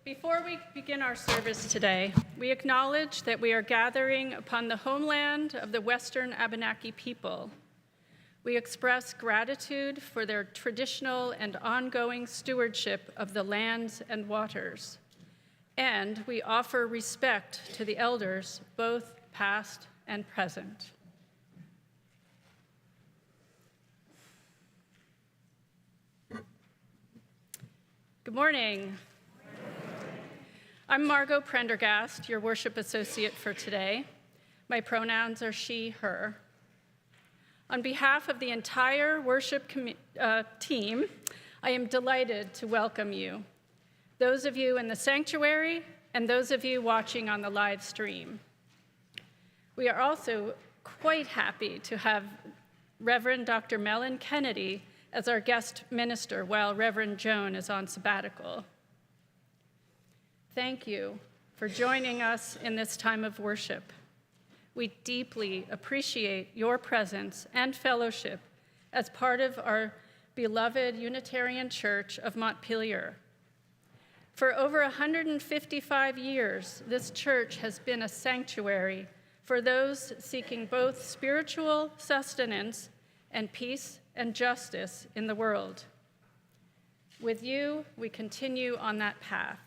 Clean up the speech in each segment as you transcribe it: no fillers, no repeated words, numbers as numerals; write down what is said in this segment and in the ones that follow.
Before we begin our service today, we acknowledge that we are gathering upon the homeland of the Western Abenaki people. We express gratitude for their traditional and ongoing stewardship of the lands and waters. And we offer respect to the elders, both past and present. Good morning. I'm Margot Prendergast, your worship associate for today. My pronouns are she, her. On behalf of the entire worship team, I am delighted to welcome you, those of you in the sanctuary and those of you watching on the live stream. We are also quite happy to have Reverend Dr. Mellen Kennedy as our guest minister while Reverend Joan is on sabbatical. Thank you for joining us in this time of worship. We deeply appreciate your presence and fellowship as part of our beloved Unitarian Church of Montpelier. For over 155 years, this church has been a sanctuary for those seeking both spiritual sustenance and peace and justice in the world. With you, we continue on that path.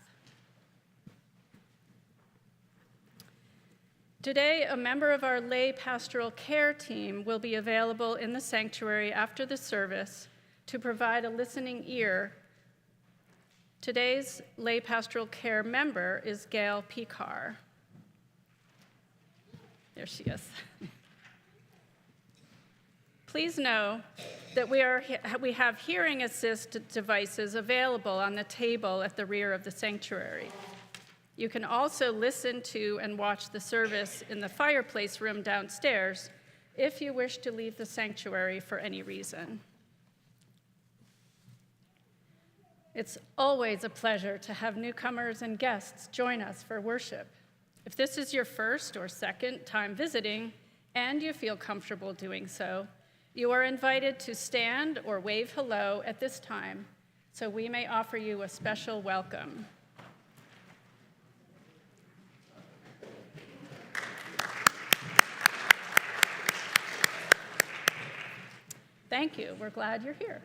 Today, a member of our lay pastoral care team will be available in the sanctuary after the service to provide a listening ear. Today's lay pastoral care member is Gail Picar. There she is. Please know that we have hearing assist devices available on the table at the rear of the sanctuary. You can also listen to and watch the service in the fireplace room downstairs if you wish to leave the sanctuary for any reason. It's always a pleasure to have newcomers and guests join us for worship. If this is your first or second time visiting and you feel comfortable doing so, you are invited to stand or wave hello at this time so we may offer you a special welcome. Thank you. We're glad you're here.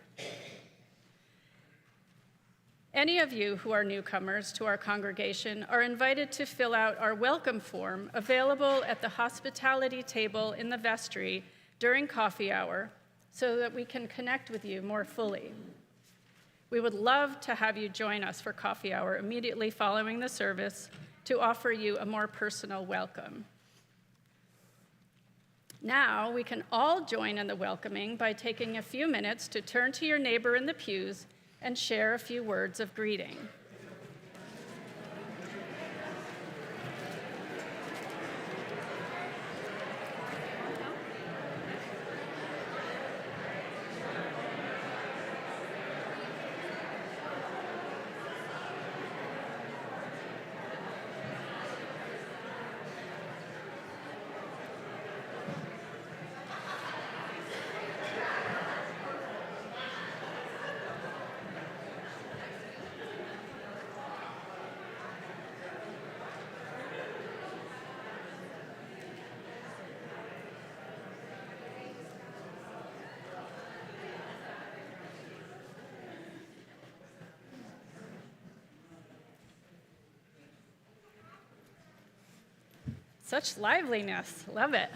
Any of you who are newcomers to our congregation are invited to fill out our welcome form available at the hospitality table in the vestry during coffee hour so that we can connect with you more fully. We would love to have you join us for coffee hour immediately following the service to offer you a more personal welcome. Now we can all join in the welcoming by taking a few minutes to turn to your neighbor in the pews and share a few words of greeting. Such liveliness, love it.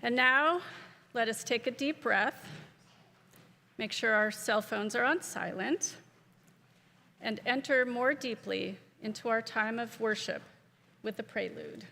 And now, let us take a deep breath, make sure our cell phones are on silent, and enter more deeply into our time of worship with the Prelude.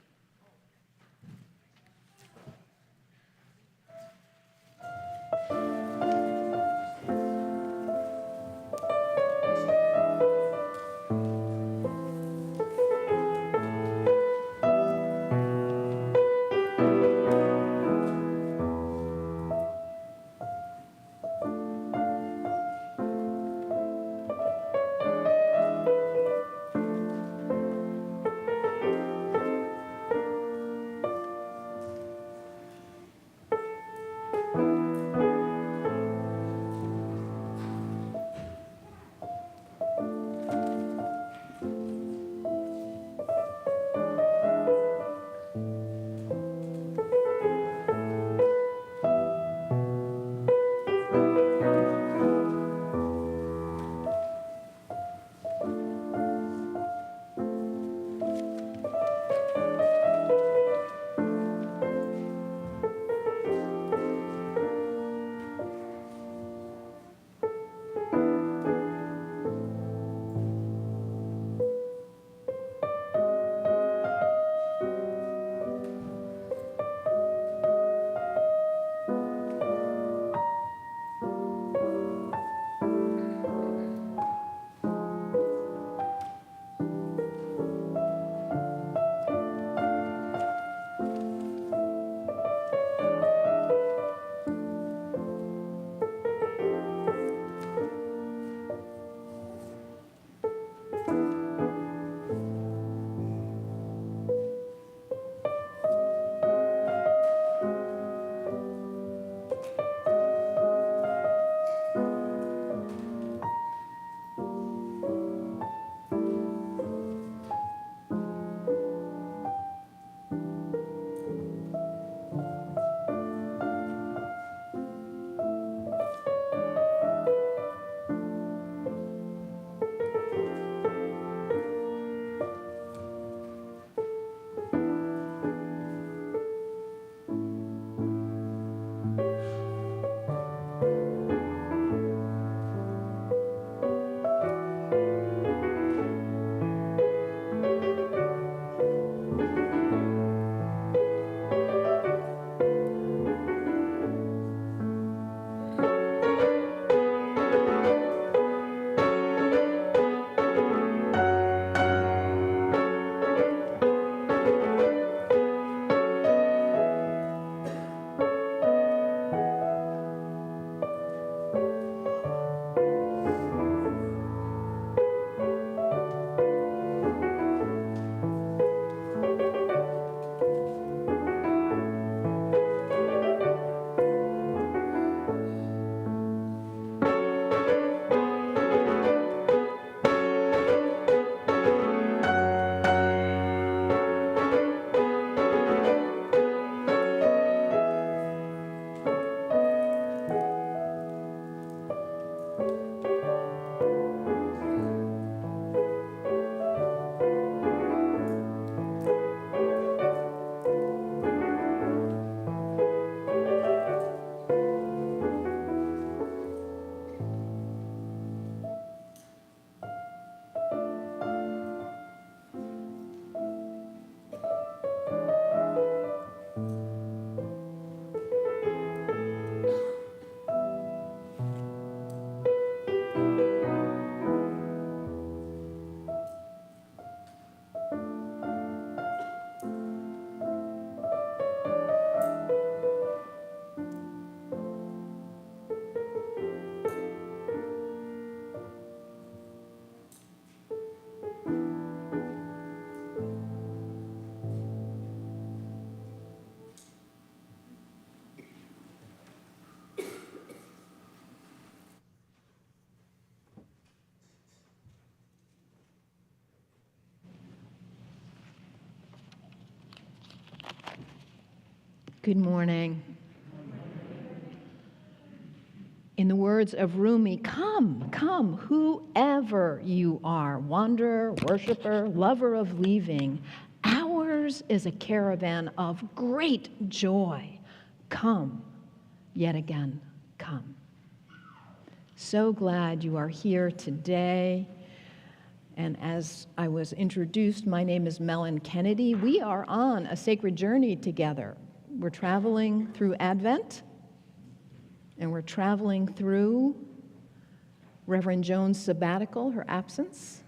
Good morning. In the words of Rumi, come, come, whoever you are, wanderer, worshiper, lover of leaving, ours is a caravan of great joy. Come, yet again, come. So glad you are here today. And as I was introduced, my name is Mellen Kennedy. We are on a sacred journey together. We're traveling through Advent, and we're traveling through Reverend Joan's sabbatical, her absence.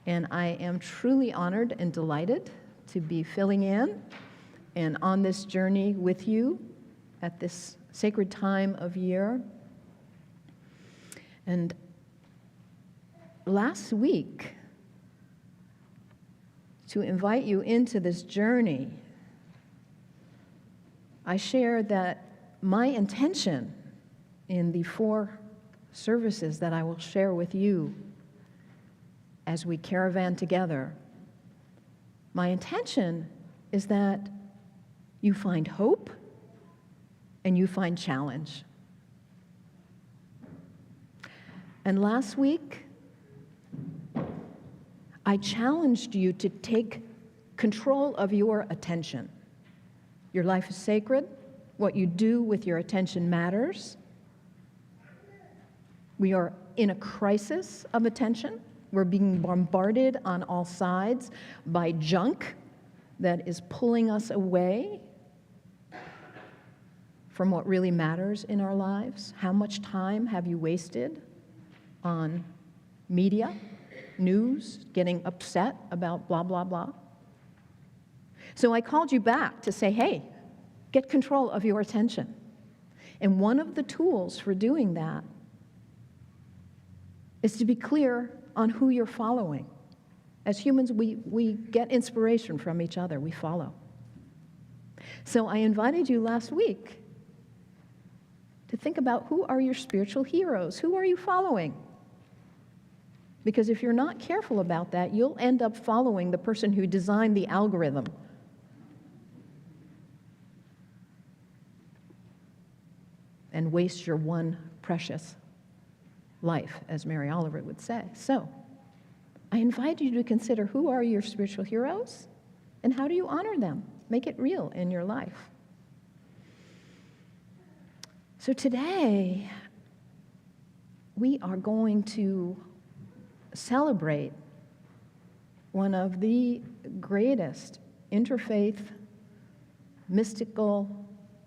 And I am truly honored and delighted to be filling in and on this journey with you at this sacred time of year. And last week, to invite you into this journey, I shared that my intention in the 4 services that I will share with you as we caravan together, my intention is that you find hope and you find challenge. And last week, I challenged you to take control of your attention. Your life is sacred. What you do with your attention matters. We are in a crisis of attention. We're being bombarded on all sides by junk that is pulling us away from what really matters in our lives. How much time have you wasted on media, news, getting upset about blah, blah, blah? So I called you back to say, hey, get control of your attention. And one of the tools for doing that is to be clear on who you're following. As humans, we get inspiration from each other. We follow. So I invited you last week to think about who are your spiritual heroes? Who are you following? Because if you're not careful about that, you'll end up following the person who designed the algorithm. And waste your one precious life, as Mary Oliver would say. So, I invite you to consider who are your spiritual heroes and how do you honor them? Make it real in your life. So today, we are going to celebrate one of the greatest interfaith, mystical,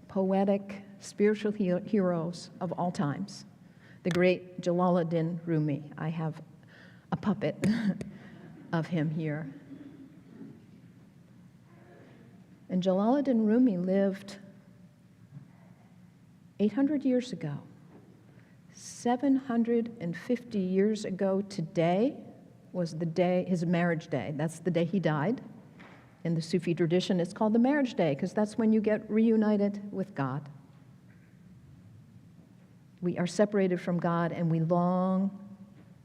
poetic, spiritual heroes of all times, the great Jelaluddin Rumi. I have a puppet of him here. And Jelaluddin Rumi lived 800 years ago. 750 years ago today was the day, his marriage day. That's the day he died. In the Sufi tradition, it's called the marriage day because that's when you get reunited with God. We are separated from God and we long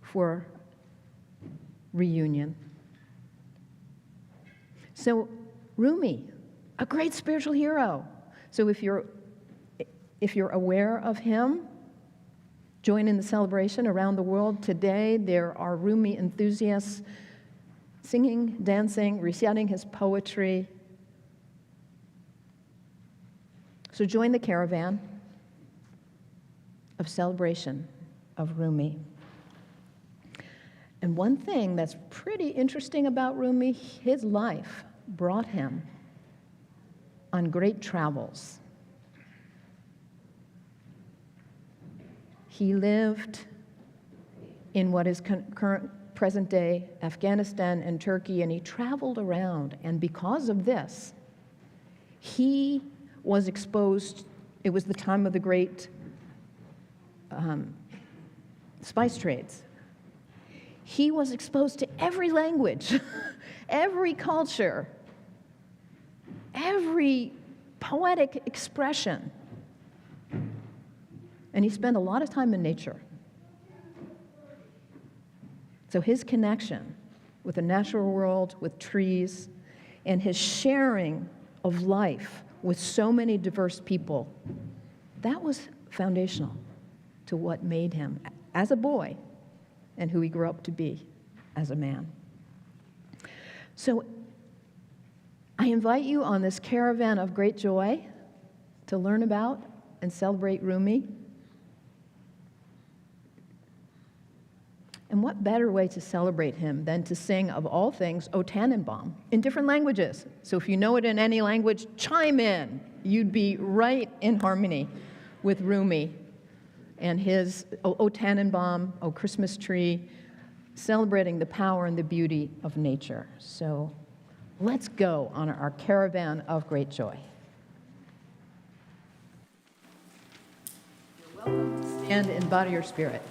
for reunion. So Rumi, a great spiritual hero. So if you're aware of him, join in the celebration around the world. Today there are Rumi enthusiasts singing, dancing, reciting his poetry. So join the caravan of celebration of Rumi. And one thing that's pretty interesting about Rumi, his life brought him on great travels. He lived in what is current present-day Afghanistan and Turkey, and he traveled around. And because of this, he was exposed. It was the time of the great spice trades. He was exposed to every language, every culture, every poetic expression. And he spent a lot of time in nature. So his connection with the natural world, with trees, and his sharing of life with so many diverse people, that was foundational to what made him as a boy and who he grew up to be as a man. So I invite you on this caravan of great joy to learn about and celebrate Rumi. And what better way to celebrate him than to sing, of all things, O Tannenbaum in different languages. So if you know it in any language, chime in. You'd be right in harmony with Rumi and his O Tannenbaum, O Christmas Tree, celebrating the power and the beauty of nature. So let's go on our caravan of great joy. You're welcome to stand in body or spirit.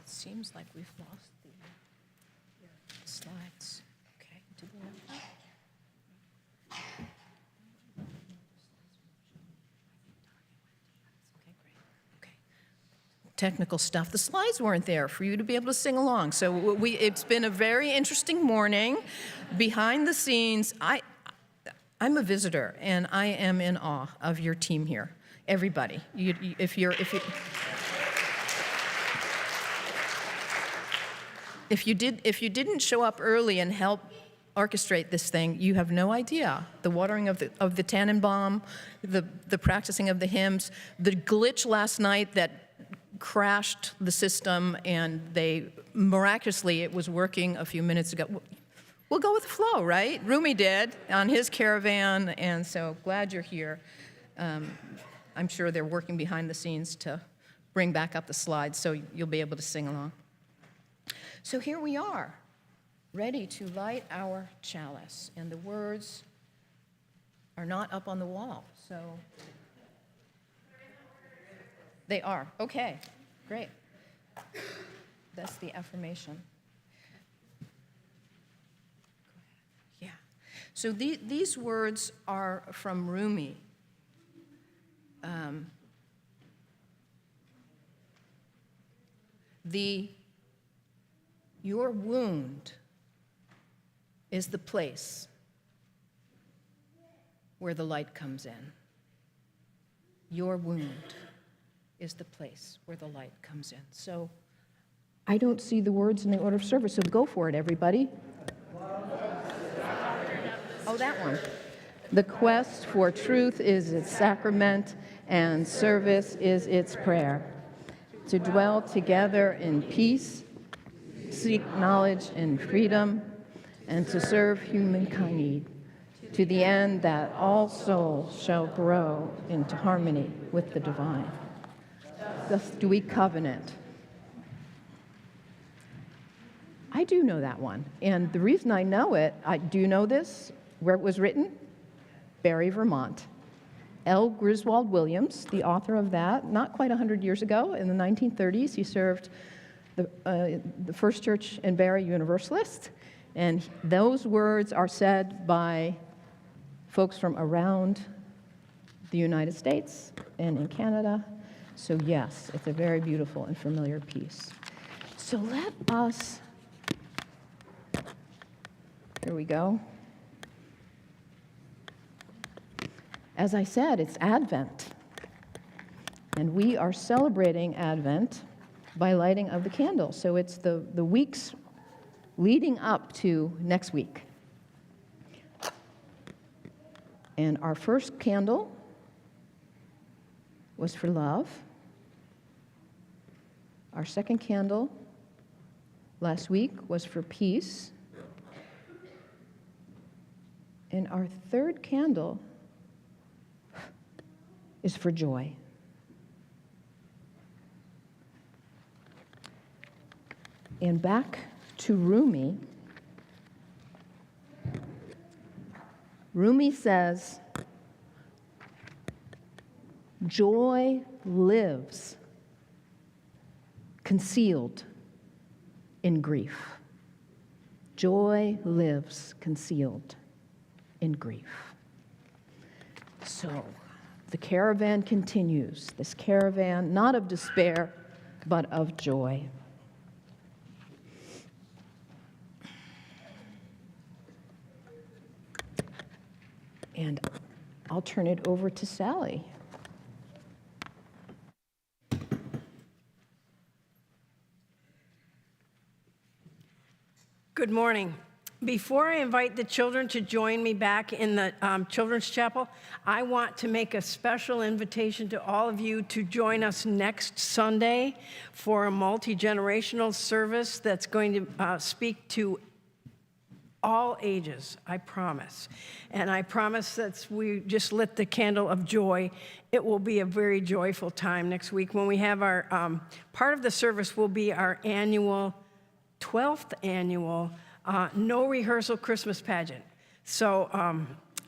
Seems like we've lost the slides. Okay, to the left. Okay, great. Okay. Technical stuff. The slides weren't there for you to be able to sing along. So it's been a very interesting morning. Behind the scenes, I'm a visitor, and I am in awe of your team here. Everybody, if you didn't show up early and help orchestrate this thing, you have no idea. The watering of the Tannenbaum, the practicing of the hymns, the glitch last night that crashed the system, and miraculously it was working a few minutes ago. We'll go with the flow, right? Rumi did on his caravan, and so glad you're here. I'm sure they're working behind the scenes to bring back up the slides so you'll be able to sing along. So here we are, ready to light our chalice, and the words are not up on the wall, so they are. Okay, great. That's the affirmation. Yeah. So these words are from Rumi. Your wound is the place where the light comes in. your wound is the place where the light comes in. So I don't see the words in the order of service, so go for it, everybody. Oh, that one. The quest for truth is its sacrament, and service is its prayer. To dwell together in peace, seek knowledge and freedom, and to serve humankind, to the end that all souls shall grow into harmony with the divine. Thus do we covenant. I do know that one, and the reason I know it, I do know this, where it was written, Barry, Vermont. L. Griswold Williams, the author of that, not quite 100 years ago, in the 1930s, he served the First Church in Barry, Universalist, and those words are said by folks from around the United States and in Canada. So yes, it's a very beautiful and familiar piece. So let us, here we go. As I said, it's Advent, and we are celebrating Advent by lighting of the candle. So it's the weeks leading up to next week. And our first candle was for love. Our second candle last week was for peace. And our third candle is for joy. And back to Rumi. Rumi says, joy lives concealed in grief. Joy lives concealed in grief. So the caravan continues, this caravan not of despair, but of joy. And I'll turn it over to Sally. Good morning. Before I invite the children to join me back in the Children's Chapel, I want to make a special invitation to all of you to join us next Sunday for a multi-generational service that's going to speak to all ages, I promise. And I promise that we just lit the candle of joy. It will be a very joyful time next week when we have our, part of the service will be our annual, 12th annual no rehearsal Christmas pageant. So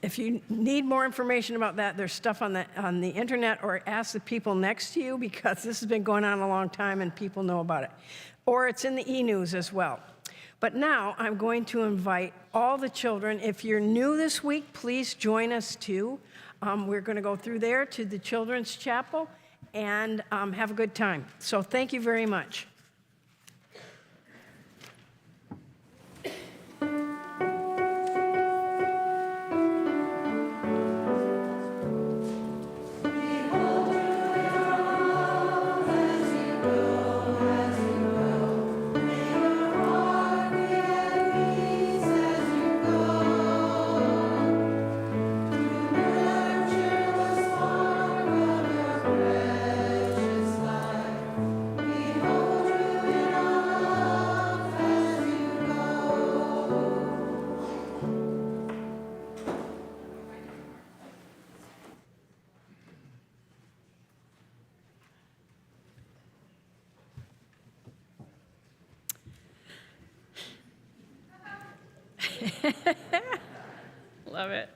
if you need more information about that, there's stuff on the internet, or ask the people next to you, because this has been going on a long time and people know about it. Or it's in the e-news as well. But now I'm going to invite all the children. If you're new this week, please join us too. We're going to go through there to the Children's Chapel and have a good time. So thank you very much. Love it.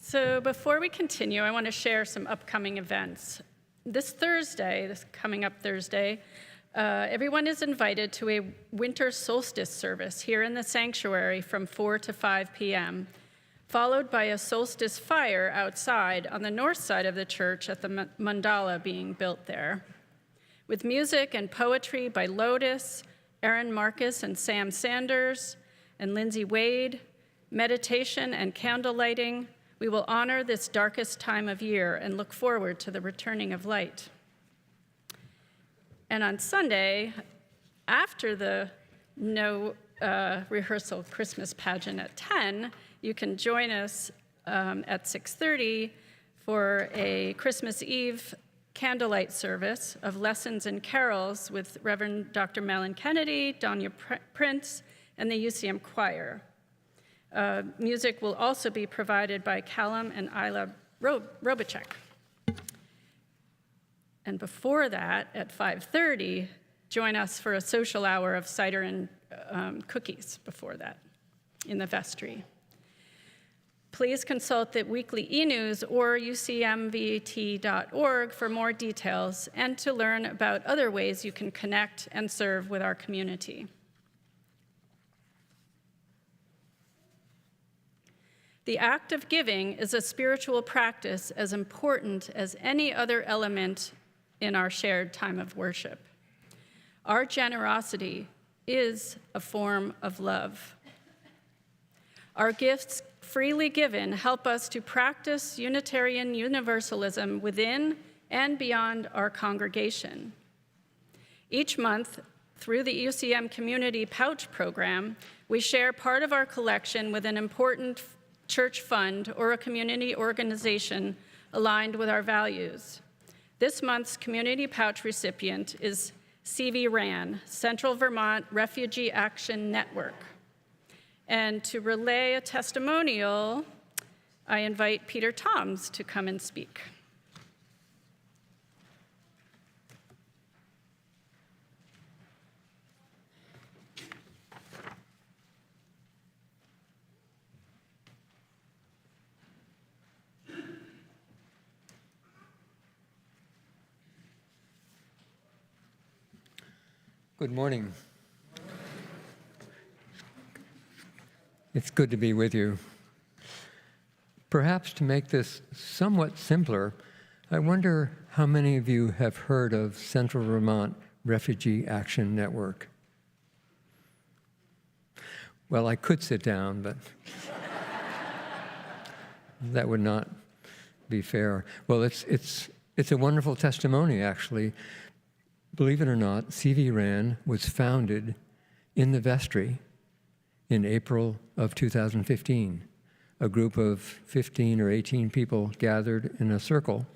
So before we continue, I want to share some upcoming events. This coming up Thursday, everyone is invited to a winter solstice service here in the sanctuary from 4 to 5 p.m., followed by a solstice fire outside on the north side of the church at the mandala being built there. With music and poetry by Lotus, Aaron Marcus and Sam Sanders, and Lindsay Wade, meditation and candle lighting We will honor this darkest time of year and look forward to the returning of light. And on Sunday, after the no rehearsal Christmas pageant at 10, you can join us at 6:30 for a Christmas Eve candlelight service of lessons and carols with Reverend Dr. Mellen Kennedy, Donya Prince, and the UCM choir. Music will also be provided by Callum and Isla Robichek. And before that, at 5:30, join us for a social hour of cider and cookies before that in the vestry. Please consult the weekly e-news or ucmvat.org for more details and to learn about other ways you can connect and serve with our community. The act of giving is a spiritual practice as important as any other element in our shared time of worship. Our generosity is a form of love. Our gifts freely given help us to practice Unitarian Universalism within and beyond our congregation. Each month, through the UCM Community Pouch Program, we share part of our collection with an important church fund or a community organization aligned with our values. This month's Community Pouch recipient is CV RAN, Central Vermont Refugee Action Network. And to relay a testimonial, I invite Peter Toms to come and speak. Good morning. It's good to be with you. Perhaps to make this somewhat simpler, I wonder how many of you have heard of Central Vermont Refugee Action Network? Well, I could sit down, but that would not be fair. Well, it's a wonderful testimony, actually. Believe it or not, CV RAN was founded in the vestry in April of 2015. A group of 15 or 18 people gathered in a circle,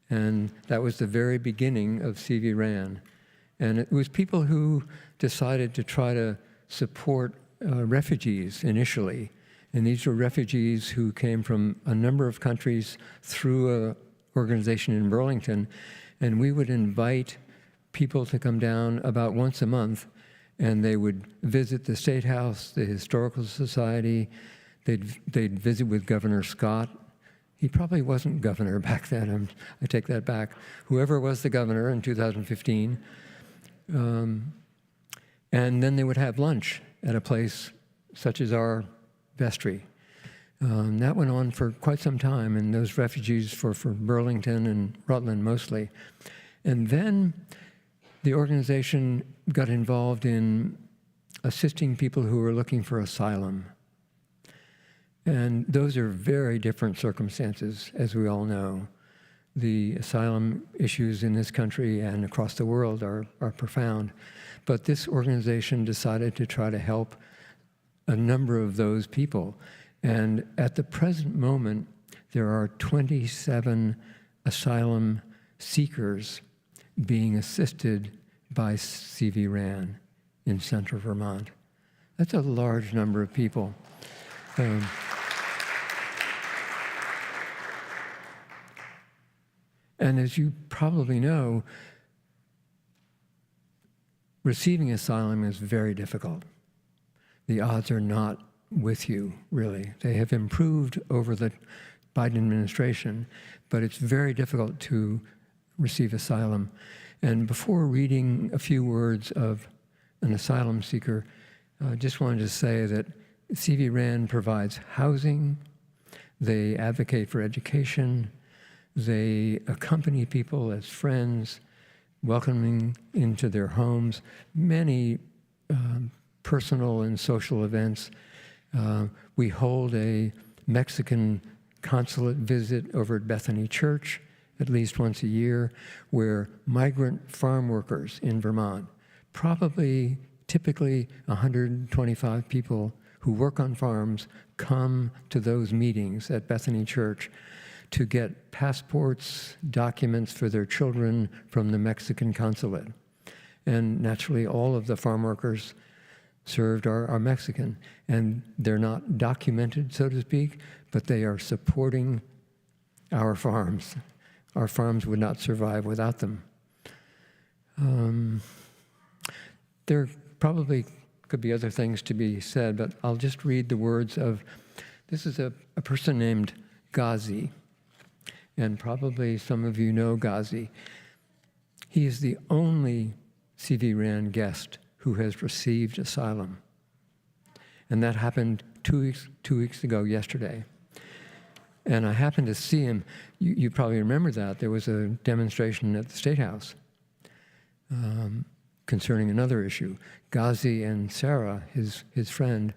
and that was the very beginning of CV RAN. And it was people who decided to try to support refugees initially. And these were refugees who came from a number of countries through an organization in Burlington, and we would invite people to come down about once a month, and they would visit the State House, the Historical Society. They'd visit with Governor Scott. He probably wasn't governor back then. I take that back. Whoever was the governor in 2015. And then they would have lunch at a place such as our vestry. That went on for quite some time, and those refugees for Burlington and Rutland mostly. And then the organization got involved in assisting people who were looking for asylum. And those are very different circumstances, as we all know. The asylum issues in this country and across the world are profound. But this organization decided to try to help a number of those people. And at the present moment, there are 27 asylum seekers being assisted by CV RAN in Central Vermont. That's a large number of people. And as you probably know, receiving asylum is very difficult. The odds are not with you, really. They have improved over the Biden administration, but it's very difficult to receive asylum. And before reading a few words of an asylum seeker, I just wanted to say that CV RAN provides housing, they advocate for education, they accompany people as friends, welcoming into their homes, many personal and social events. We hold a Mexican consulate visit over at Bethany Church at least once a year, where migrant farm workers in Vermont, typically 125 people who work on farms, come to those meetings at Bethany Church to get passports, documents for their children from the Mexican consulate. And naturally, all of the farm workers served are Mexican. And they're not documented, so to speak, but they are supporting our farms. Our farms would not survive without them. There probably could be other things to be said, but I'll just read the words of, this is a person named Ghazi, and probably some of you know Ghazi. He is the only C.V. Rand guest who has received asylum. And that happened two weeks ago yesterday. And I happened to see him. You probably remember that. There was a demonstration at the State House concerning another issue. Ghazi and Sarah, his friend,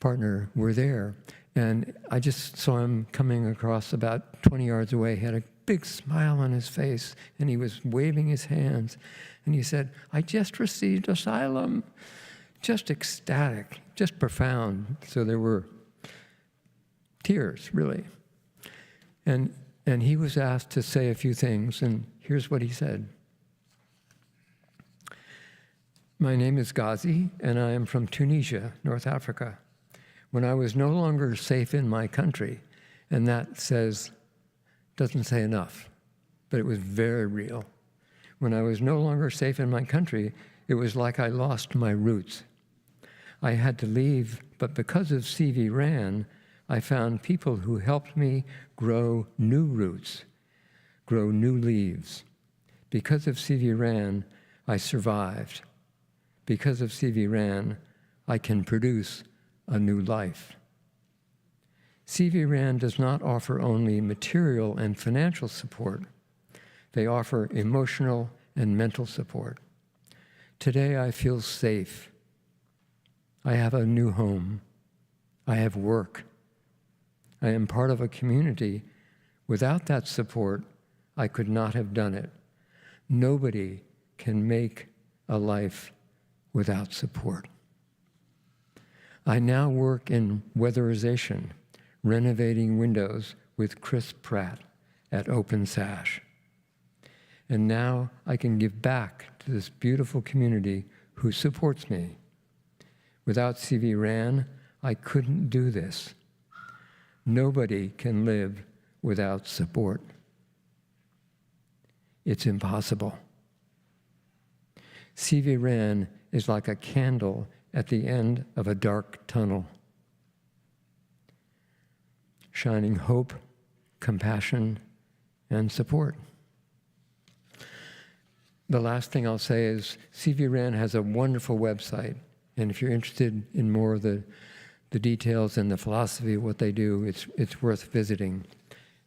partner, were there. And I just saw him coming across about 20 yards away. He had a big smile on his face, and he was waving his hands. And he said, "I just received asylum." Just ecstatic, just profound. So there were tears, really. And he was asked to say a few things, and here's what he said. "My name is Ghazi, and I am from Tunisia, North Africa. When I was no longer safe in my country," and that doesn't say enough, but it was very real. "When I was no longer safe in my country, it was like I lost my roots. I had to leave, but because of C.V. Rand, I found people who helped me grow new roots, grow new leaves. Because of C.V. Rand, I survived. Because of C.V. Rand, I can produce a new life." C.V. Rand does not offer only material and financial support. They offer emotional and mental support. Today I feel safe. I have a new home. I have work. I am part of a community. Without that support, I could not have done it. Nobody can make a life without support. I now work in weatherization, renovating windows with Chris Pratt at Open Sash. And now I can give back to this beautiful community who supports me. Without C.V. Rand, I couldn't do this. Nobody can live without support. It's impossible. C.V. Rand is like a candle at the end of a dark tunnel, shining hope, compassion, and support. The last thing I'll say is C.V. Rand has a wonderful website, and if you're interested in more of the details and the philosophy of what they do, it's worth visiting.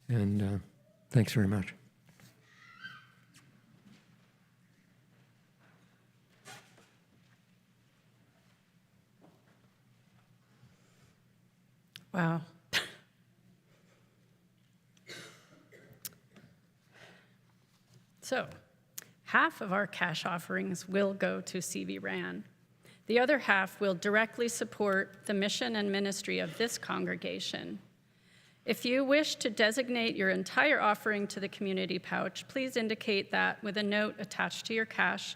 And thanks very much. Wow. So, half of our cash offerings will go to C.V. Rand. The other half will directly support the mission and ministry of this congregation. If you wish to designate your entire offering to the community pouch, please indicate that with a note attached to your cash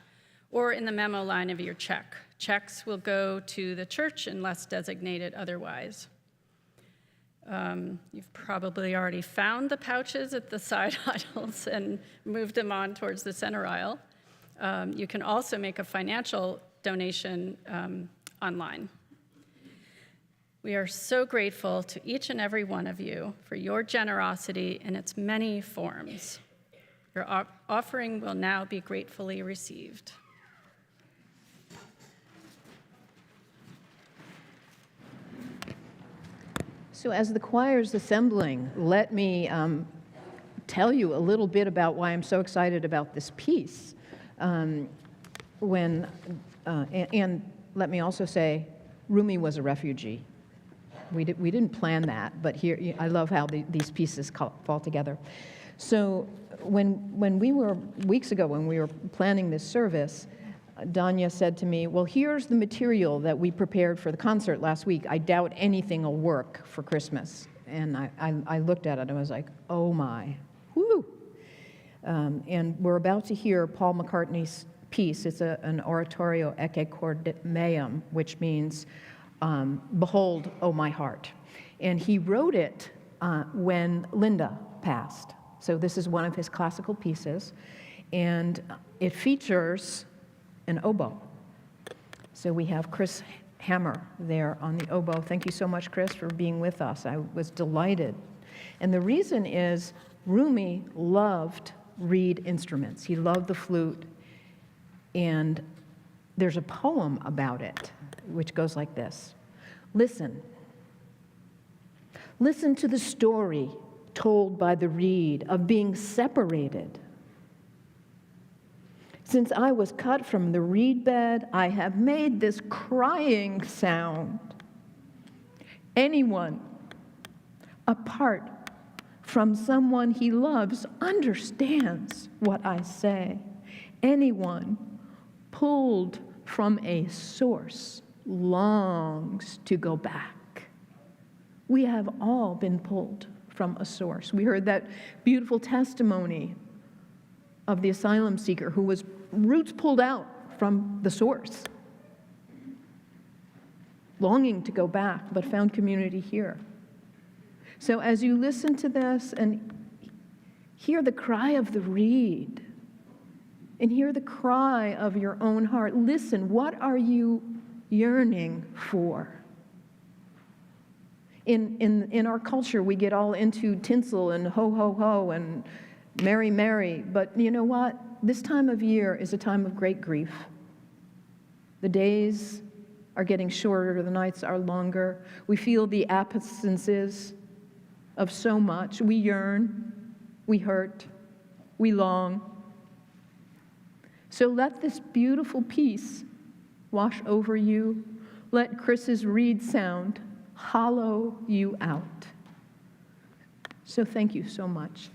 or in the memo line of your check. Checks will go to the church unless designated otherwise. You've probably already found the pouches at the side aisles and moved them on towards the center aisle. You can also make a financial donation online. We are so grateful to each and every one of you for your generosity in its many forms. Your offering will now be gratefully received. So as the choir's assembling, let me tell you a little bit about why I'm so excited about this piece. And let me also say, Rumi was a refugee. We didn't plan that, but here, I love how these pieces fall together. So when we were, weeks ago, when we were planning this service, Danya said to me, well, here's the material that we prepared for the concert last week. I doubt anything will work for Christmas. And I looked at it and I was like, oh my, whoo. And we're about to hear Paul McCartney's piece. It's an oratorio ecce corde meum, which means, behold, O my heart. And he wrote it when Linda passed. So this is one of his classical pieces. And it features an oboe. So we have Chris Hammer there on the oboe. Thank you so much, Chris, for being with us. I was delighted. And the reason is Rumi loved reed instruments. He loved the flute. And there's a poem about it, which goes like this. Listen. Listen to the story told by the reed of being separated. Since I was cut from the reed bed, I have made this crying sound. Anyone apart from someone he loves understands what I say. Anyone pulled from a source longs to go back. We have all been pulled from a source. We heard that beautiful testimony of the asylum seeker who was roots pulled out from the source, longing to go back, but found community here. So as you listen to this and hear the cry of the reed, and hear the cry of your own heart, listen, what are you yearning for? In our culture, we get all into tinsel and ho, ho, ho, and Mary, Mary, but you know what? This time of year is a time of great grief. The days are getting shorter, the nights are longer. We feel the absences of so much. We yearn, we hurt, we long. So let this beautiful peace wash over you. Let Chris's reed sound hollow you out. So thank you so much.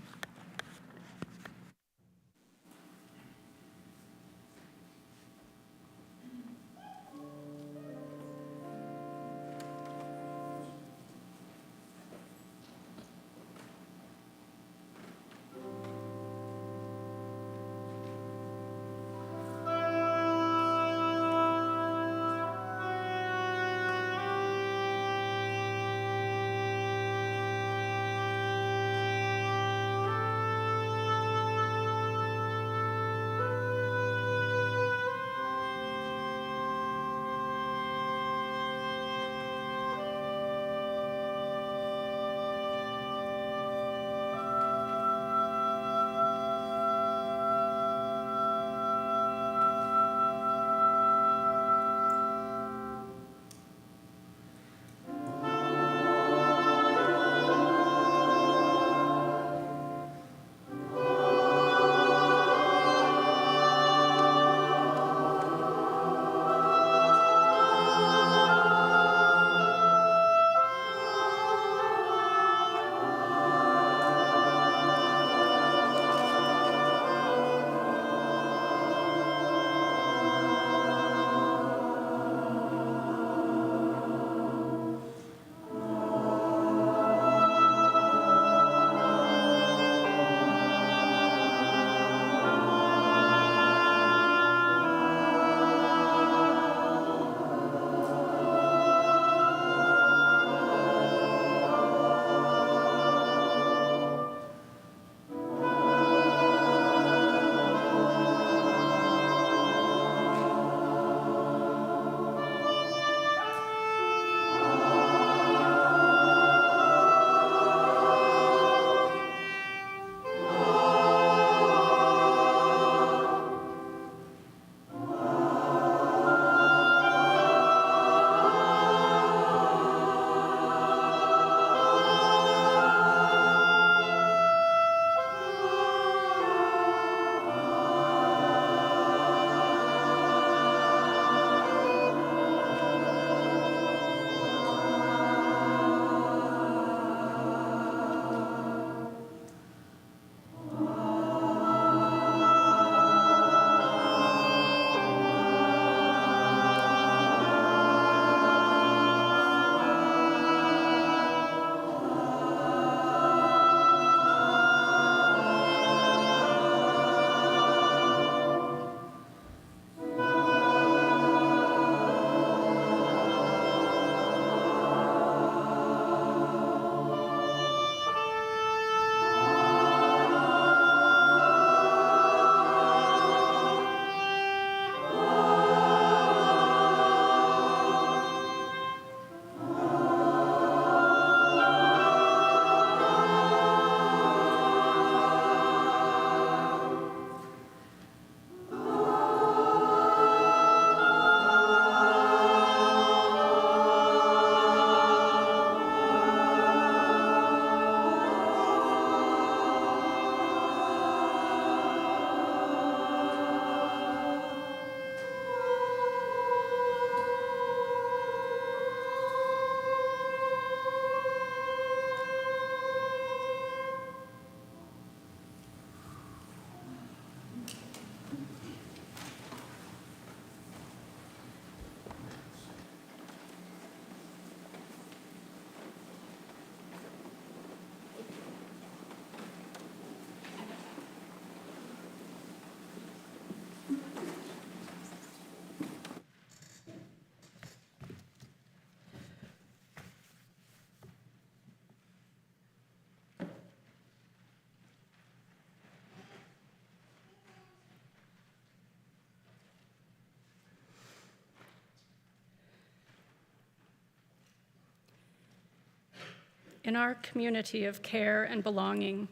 in our community of care and belonging.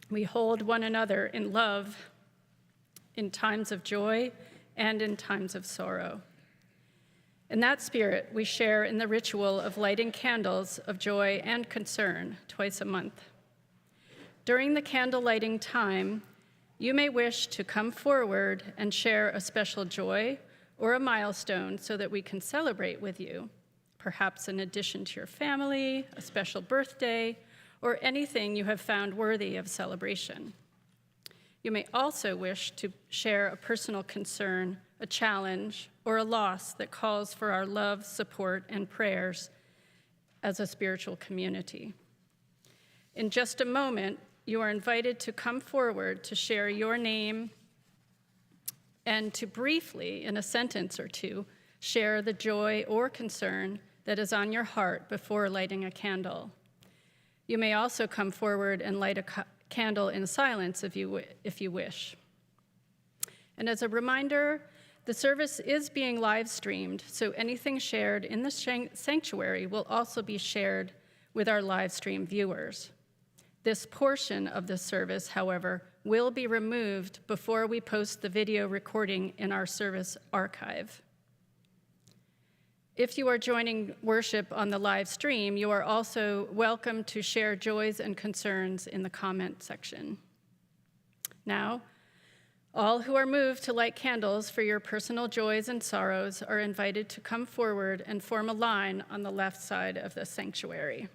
We hold one another in love in times of joy and in times of sorrow. In that spirit, we share in the ritual of lighting candles of joy and concern twice a month. During the candle lighting time, you may wish to come forward and share a special joy or a milestone so that we can celebrate with you, perhaps an addition to your family, a special birthday, or anything you have found worthy of celebration. You may also wish to share a personal concern, a challenge, or a loss that calls for our love, support, and prayers as a spiritual community. In just a moment, you are invited to come forward to share your name and to briefly, in a sentence or two, share the joy or concern that is on your heart before lighting a candle. You may also come forward and light a candle in silence if you wish. And as a reminder, the service is being live streamed, so anything shared in the sanctuary will also be shared with our live stream viewers. This portion of the service, however, will be removed before we post the video recording in our service archive. If you are joining worship on the live stream, you are also welcome to share joys and concerns in the comment section. Now, all who are moved to light candles for your personal joys and sorrows are invited to come forward and form a line on the left side of the sanctuary.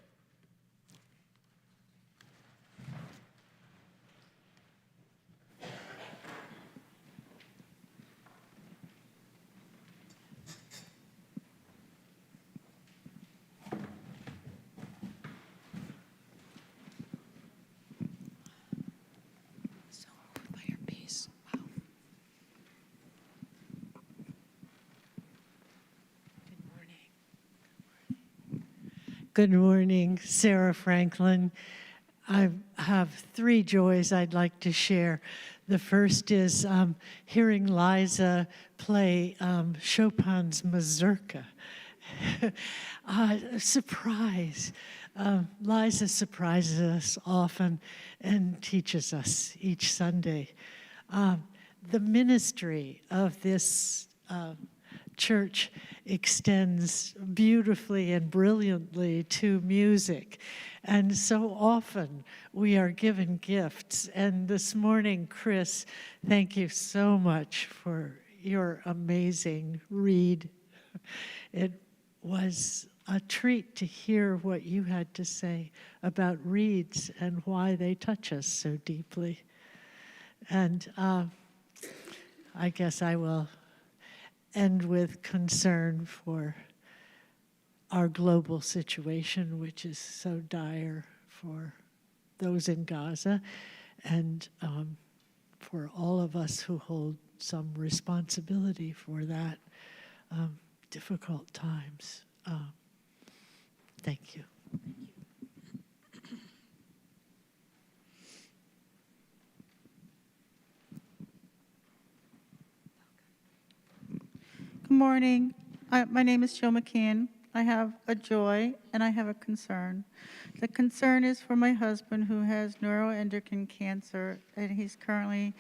Good morning, Sarah Franklin. I have 3 joys I'd like to share. The first is hearing Liza play Chopin's Mazurka. Surprise. Liza surprises us often and teaches us each Sunday. The ministry of this church extends beautifully and brilliantly to music. And so often we are given gifts. And this morning, Chris, thank you so much for your amazing read. It was a treat to hear what you had to say about reeds and why they touch us so deeply. And I guess I will end with concern for our global situation, which is so dire for those in Gaza and for all of us who hold some responsibility for that difficult times. Thank you. Good morning. My name is Jill McKeon. I have a joy and I have a concern. The concern is for my husband who has neuroendocrine cancer, and he's currently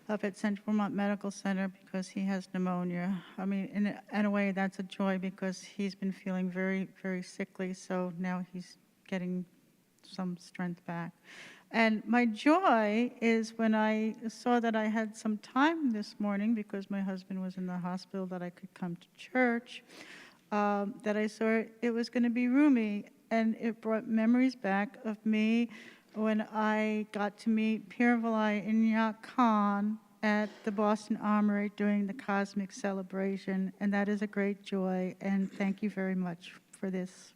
up at Central Vermont Medical Center because he has pneumonia. I mean, in a way, that's a joy because he's been feeling very, very sickly, so now he's getting some strength back. And my joy is when I saw that I had some time this morning because my husband was in the hospital, that I could come to church, that I saw it was going to be Rumi. And it brought memories back of me when I got to meet Pirvalai Inyak Khan at the Boston Armory during the Cosmic Celebration. And that is a great joy. And thank you very much for this.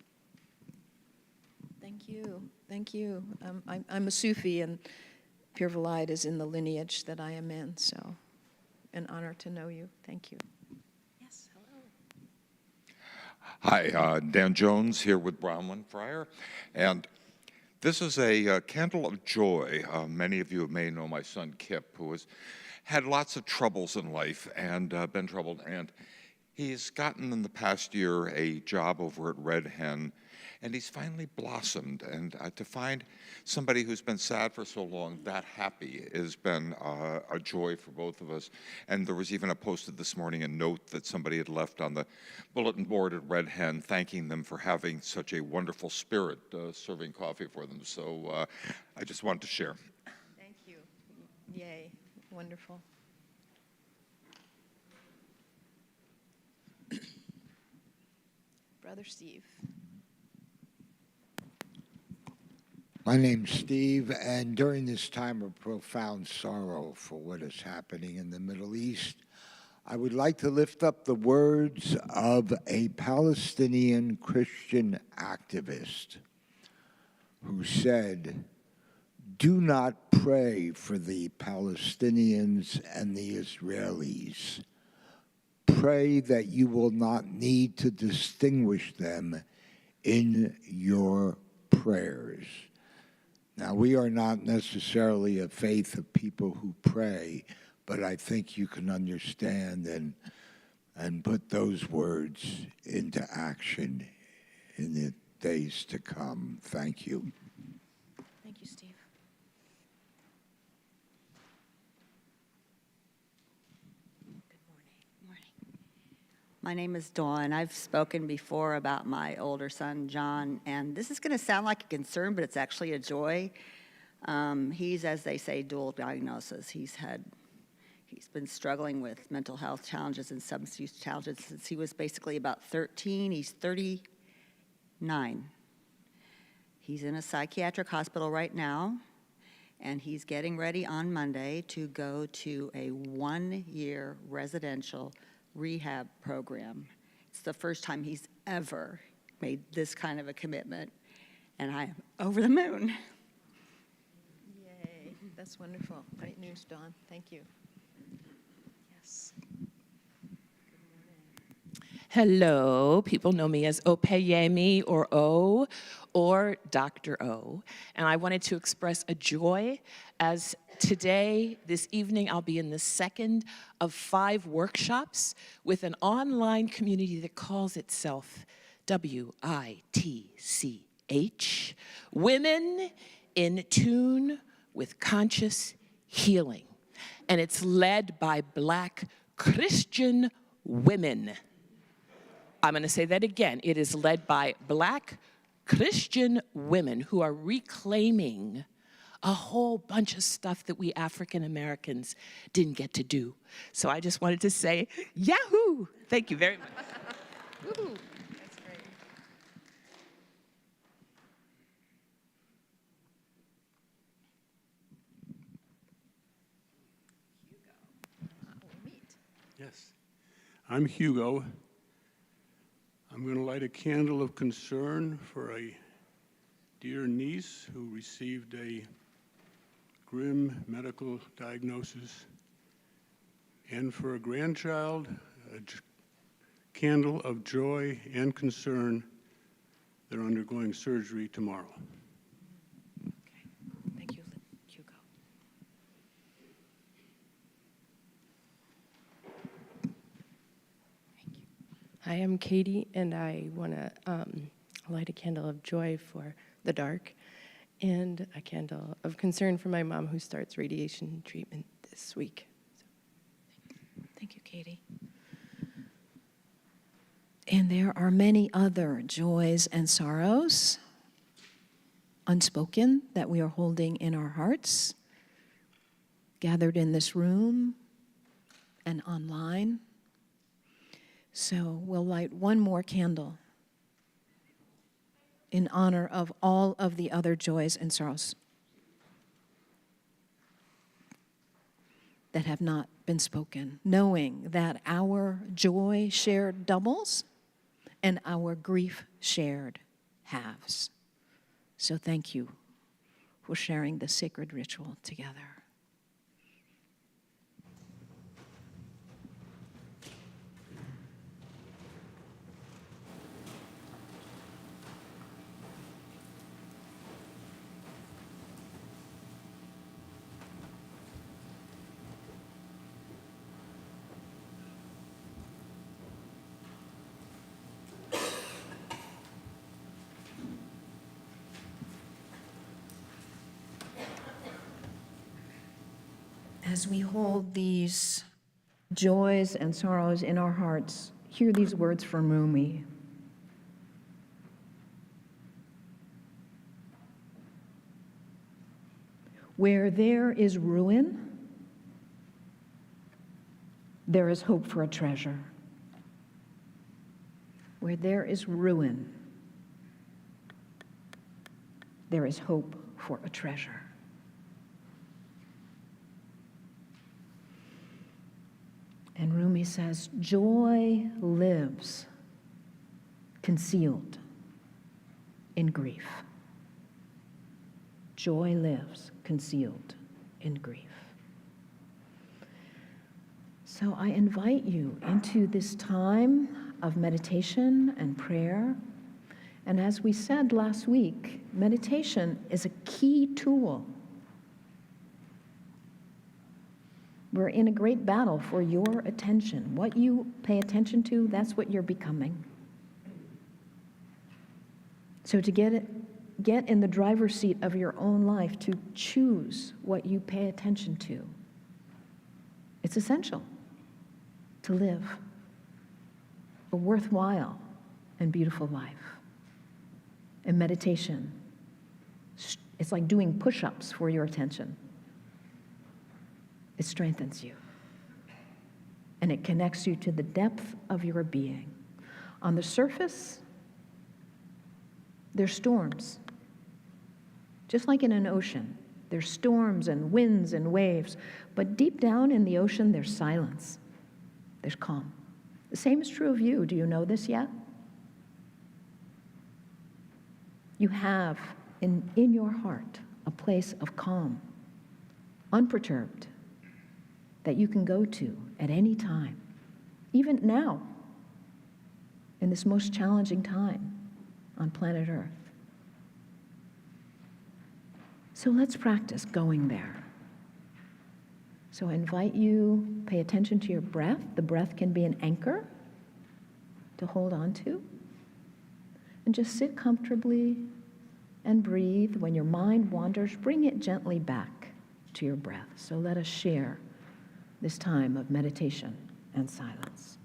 Thank you. Thank you. I'm a Sufi, and Pirvalai is in the lineage that I am in, so an honor to know you. Thank you. Yes, hello. Hi, Dan Jones here with Bronwyn Fryer, and this is a candle of joy. Many of you may know my son Kip, who has had lots of troubles in life and been troubled, and He's gotten in the past year a job over at Red Hen, and he's finally blossomed. And to find somebody who's been sad for so long that happy has been a joy for both of us. And there was even posted this morning a note that somebody had left on the bulletin board at Red Hen thanking them for having such a wonderful spirit serving coffee for them. So I just wanted to share. Thank you. Yay. Wonderful. Brother Steve. My name's Steve, and during this time of profound sorrow for what is happening in the Middle East, I would like to lift up the words of a Palestinian Christian activist who said, "Do not pray for the Palestinians and the Israelis. Pray that you will not need to distinguish them in your prayers." Now, we are not necessarily a faith of people who pray, but I think you can understand and put those words into action in the days to come. Thank you. Thank you, Steve. My name is Dawn. I've spoken before about my older son, John, and this is going to sound like a concern, but it's actually a joy. He's, as they say, dual diagnosis. He's been struggling with mental health challenges and substance use challenges since he was basically about 13. He's 39. He's in a psychiatric hospital right now, and he's getting ready on Monday to go to a 1-year residential rehab program. It's the first time he's ever made this kind of a commitment, and I am over the moon. Yay. That's wonderful. Great news, Dawn. Thank you. Yes. Hello, people know me as Opeyemi or O or Dr. O, and I wanted to express a joy as today, this evening, I'll be in the second of 5 workshops with an online community that calls itself WITCH, Women in Tune with Conscious Healing. And it's led by Black Christian women. I'm going to say that again. It is led by Black Christian women who are reclaiming a whole bunch of stuff that we African Americans didn't get to do. So I just wanted to say, Yahoo! Thank you very much. Woo-hoo. That's great. Hugo. We'll meet. Yes. I'm Hugo. I'm going to light a candle of concern for a dear niece who received a grim medical diagnosis, and for a grandchild, a candle of joy and concern. They're undergoing surgery tomorrow. Okay. Thank you, Hugo. Thank you. Hi, I'm Katie, and I want to light a candle of joy for the dark and a candle of concern for my mom who starts radiation treatment this week. Thank you, Katie. And there are many other joys and sorrows, unspoken, that we are holding in our hearts, gathered in this room and online. So we'll light one more candle in honor of all of the other joys and sorrows that have not been spoken, knowing that our joy shared doubles and our grief shared halves. So thank you for sharing the sacred ritual together. As we hold these joys and sorrows in our hearts, hear these words from Rumi. Where there is ruin, there is hope for a treasure. Where there is ruin, there is hope for a treasure. And Rumi says, joy lives concealed in grief. Joy lives concealed in grief. So I invite you into this time of meditation and prayer. And as we said last week, meditation is a key tool. We're in a great battle for your attention. What you pay attention to, that's what you're becoming. So to get in the driver's seat of your own life, to choose what you pay attention to, it's essential to live a worthwhile and beautiful life. And meditation, it's like doing push-ups for your attention. It strengthens you. And it connects you to the depth of your being. On the surface, there's storms. Just like in an ocean, there's storms and winds and waves. But deep down in the ocean, there's silence. There's calm. The same is true of you. Do you know this yet? You have in your heart a place of calm, unperturbed, that you can go to at any time, even now, in this most challenging time on planet Earth. So let's practice going there. So I invite you, pay attention to your breath. The breath can be an anchor to hold on to. And just sit comfortably and breathe. When your mind wanders, bring it gently back to your breath. So let us share this time of meditation and silence.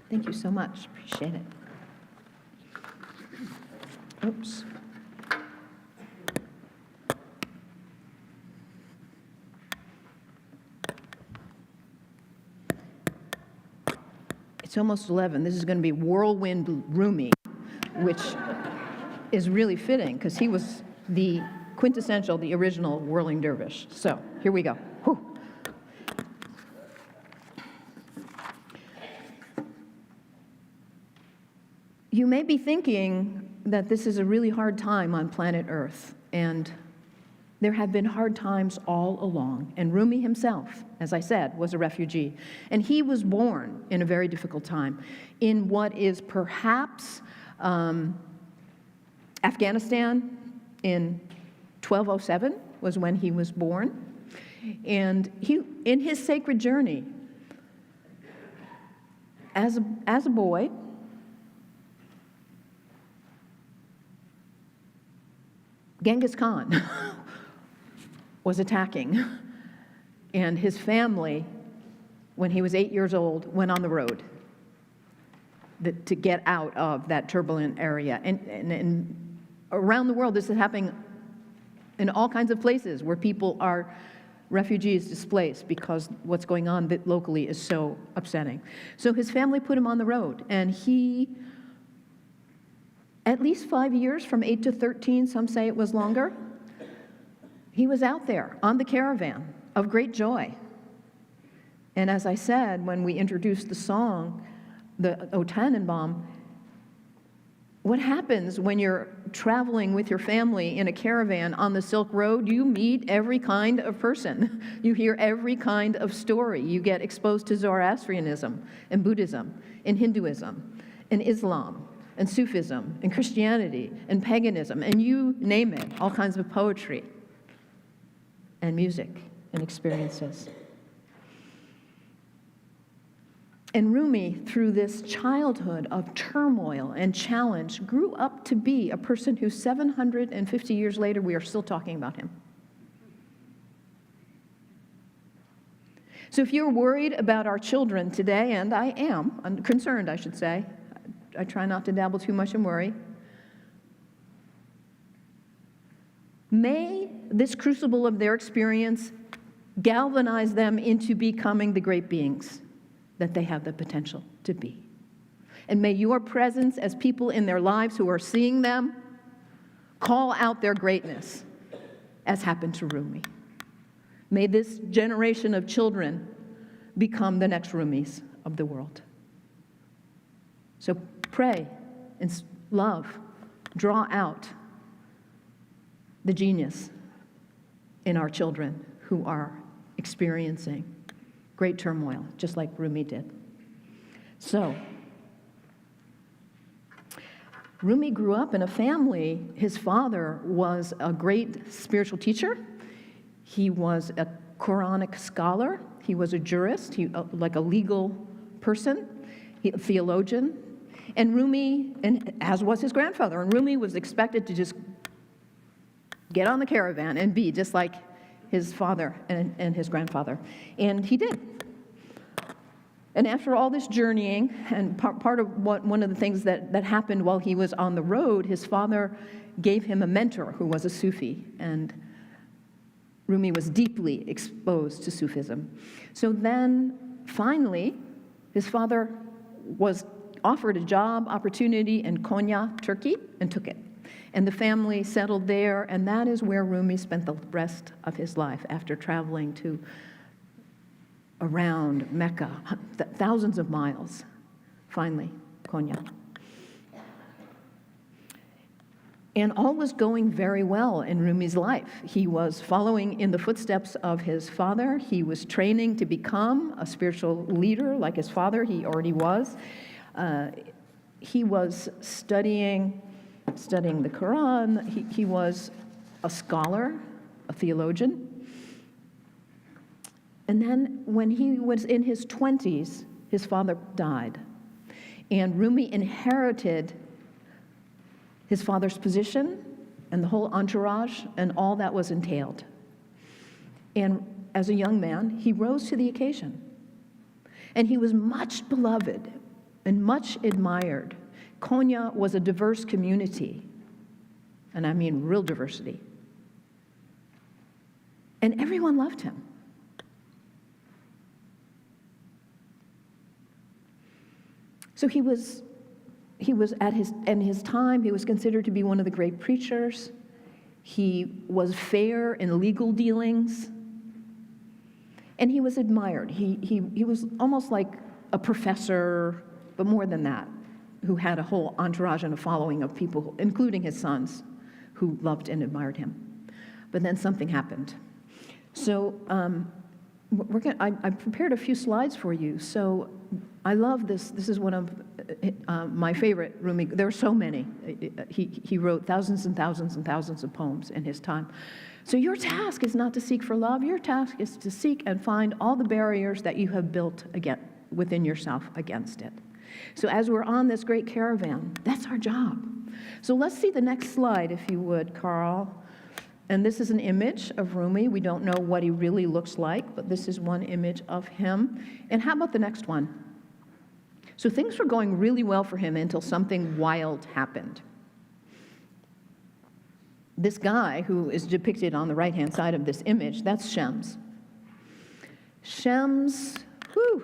Thank you so much. Appreciate it. Oops. It's almost 11. This is going to be Whirlwind Rumi, which is really fitting because he was the quintessential, the original whirling dervish. So here we go. Whew. You may be thinking that this is a really hard time on planet Earth, and there have been hard times all along. And Rumi himself, as I said, was a refugee. And he was born in a very difficult time in what is perhaps Afghanistan in 1207 was when he was born. And he, in his sacred journey, as a boy, Genghis Khan was attacking, and his family, when he was 8 years old, went on the road to get out of that turbulent area. And around the world, this is happening in all kinds of places where people are refugees displaced because what's going on locally is so upsetting. So his family put him on the road, and he, at least 5 years, from 8 to 13, some say it was longer, he was out there on the caravan of great joy. And as I said, when we introduced the song, the O Tannenbaum, what happens when you're traveling with your family in a caravan on the Silk Road? You meet every kind of person. You hear every kind of story. You get exposed to Zoroastrianism and Buddhism and Hinduism and Islam and Sufism and Christianity and paganism, and you name it, all kinds of poetry and music and experiences. And Rumi, through this childhood of turmoil and challenge, grew up to be a person who 750 years later, we are still talking about him. So if you're worried about our children today, and I am, I'm concerned, I should say, I try not to dabble too much in worry, may this crucible of their experience galvanize them into becoming the great beings that they have the potential to be. And may your presence as people in their lives who are seeing them call out their greatness, as happened to Rumi. May this generation of children become the next Rumis of the world. So pray and love, draw out the genius in our children who are experiencing great turmoil, just like Rumi did. So, Rumi grew up in a family. His father was a great spiritual teacher. He was a Quranic scholar. He was a jurist, like a legal person, a theologian. And Rumi, and as was his grandfather, and Rumi was expected to just get on the caravan and be just like his father and his grandfather. And he did. And after all this journeying, and part of one of the things that happened while he was on the road, his father gave him a mentor who was a Sufi, and Rumi was deeply exposed to Sufism. So then, finally, his father was offered a job opportunity in Konya, Turkey, and took it. And the family settled there, and that is where Rumi spent the rest of his life after traveling to around Mecca, thousands of miles, finally, Konya. And all was going very well in Rumi's life. He was following in the footsteps of his father. He was training to become a spiritual leader like his father. He already was. He was studying the Quran. He was a scholar, a theologian. And then when he was in his 20s, his father died. And Rumi inherited his father's position and the whole entourage and all that was entailed. And as a young man, he rose to the occasion. And he was much beloved and much admired. Konya was a diverse community, and I mean real diversity. And everyone loved him. So he was at his time, he was considered to be one of the great preachers. He was fair in legal dealings, and he was admired. He was almost like a professor, but more than that, who had a whole entourage and a following of people, including his sons, who loved and admired him. But then something happened. So I prepared a few slides for you. So I love this. This is one of my favorite Rumi. There are so many. He wrote thousands and thousands and thousands of poems in his time. So your task is not to seek for love. Your task is to seek and find all the barriers that you have built within yourself against it. So as we're on this great caravan, that's our job. So let's see the next slide, if you would, Carl. And this is an image of Rumi. We don't know what he really looks like, but this is one image of him. And how about the next one? So things were going really well for him until something wild happened. This guy who is depicted on the right-hand side of this image, that's Shams. Shams,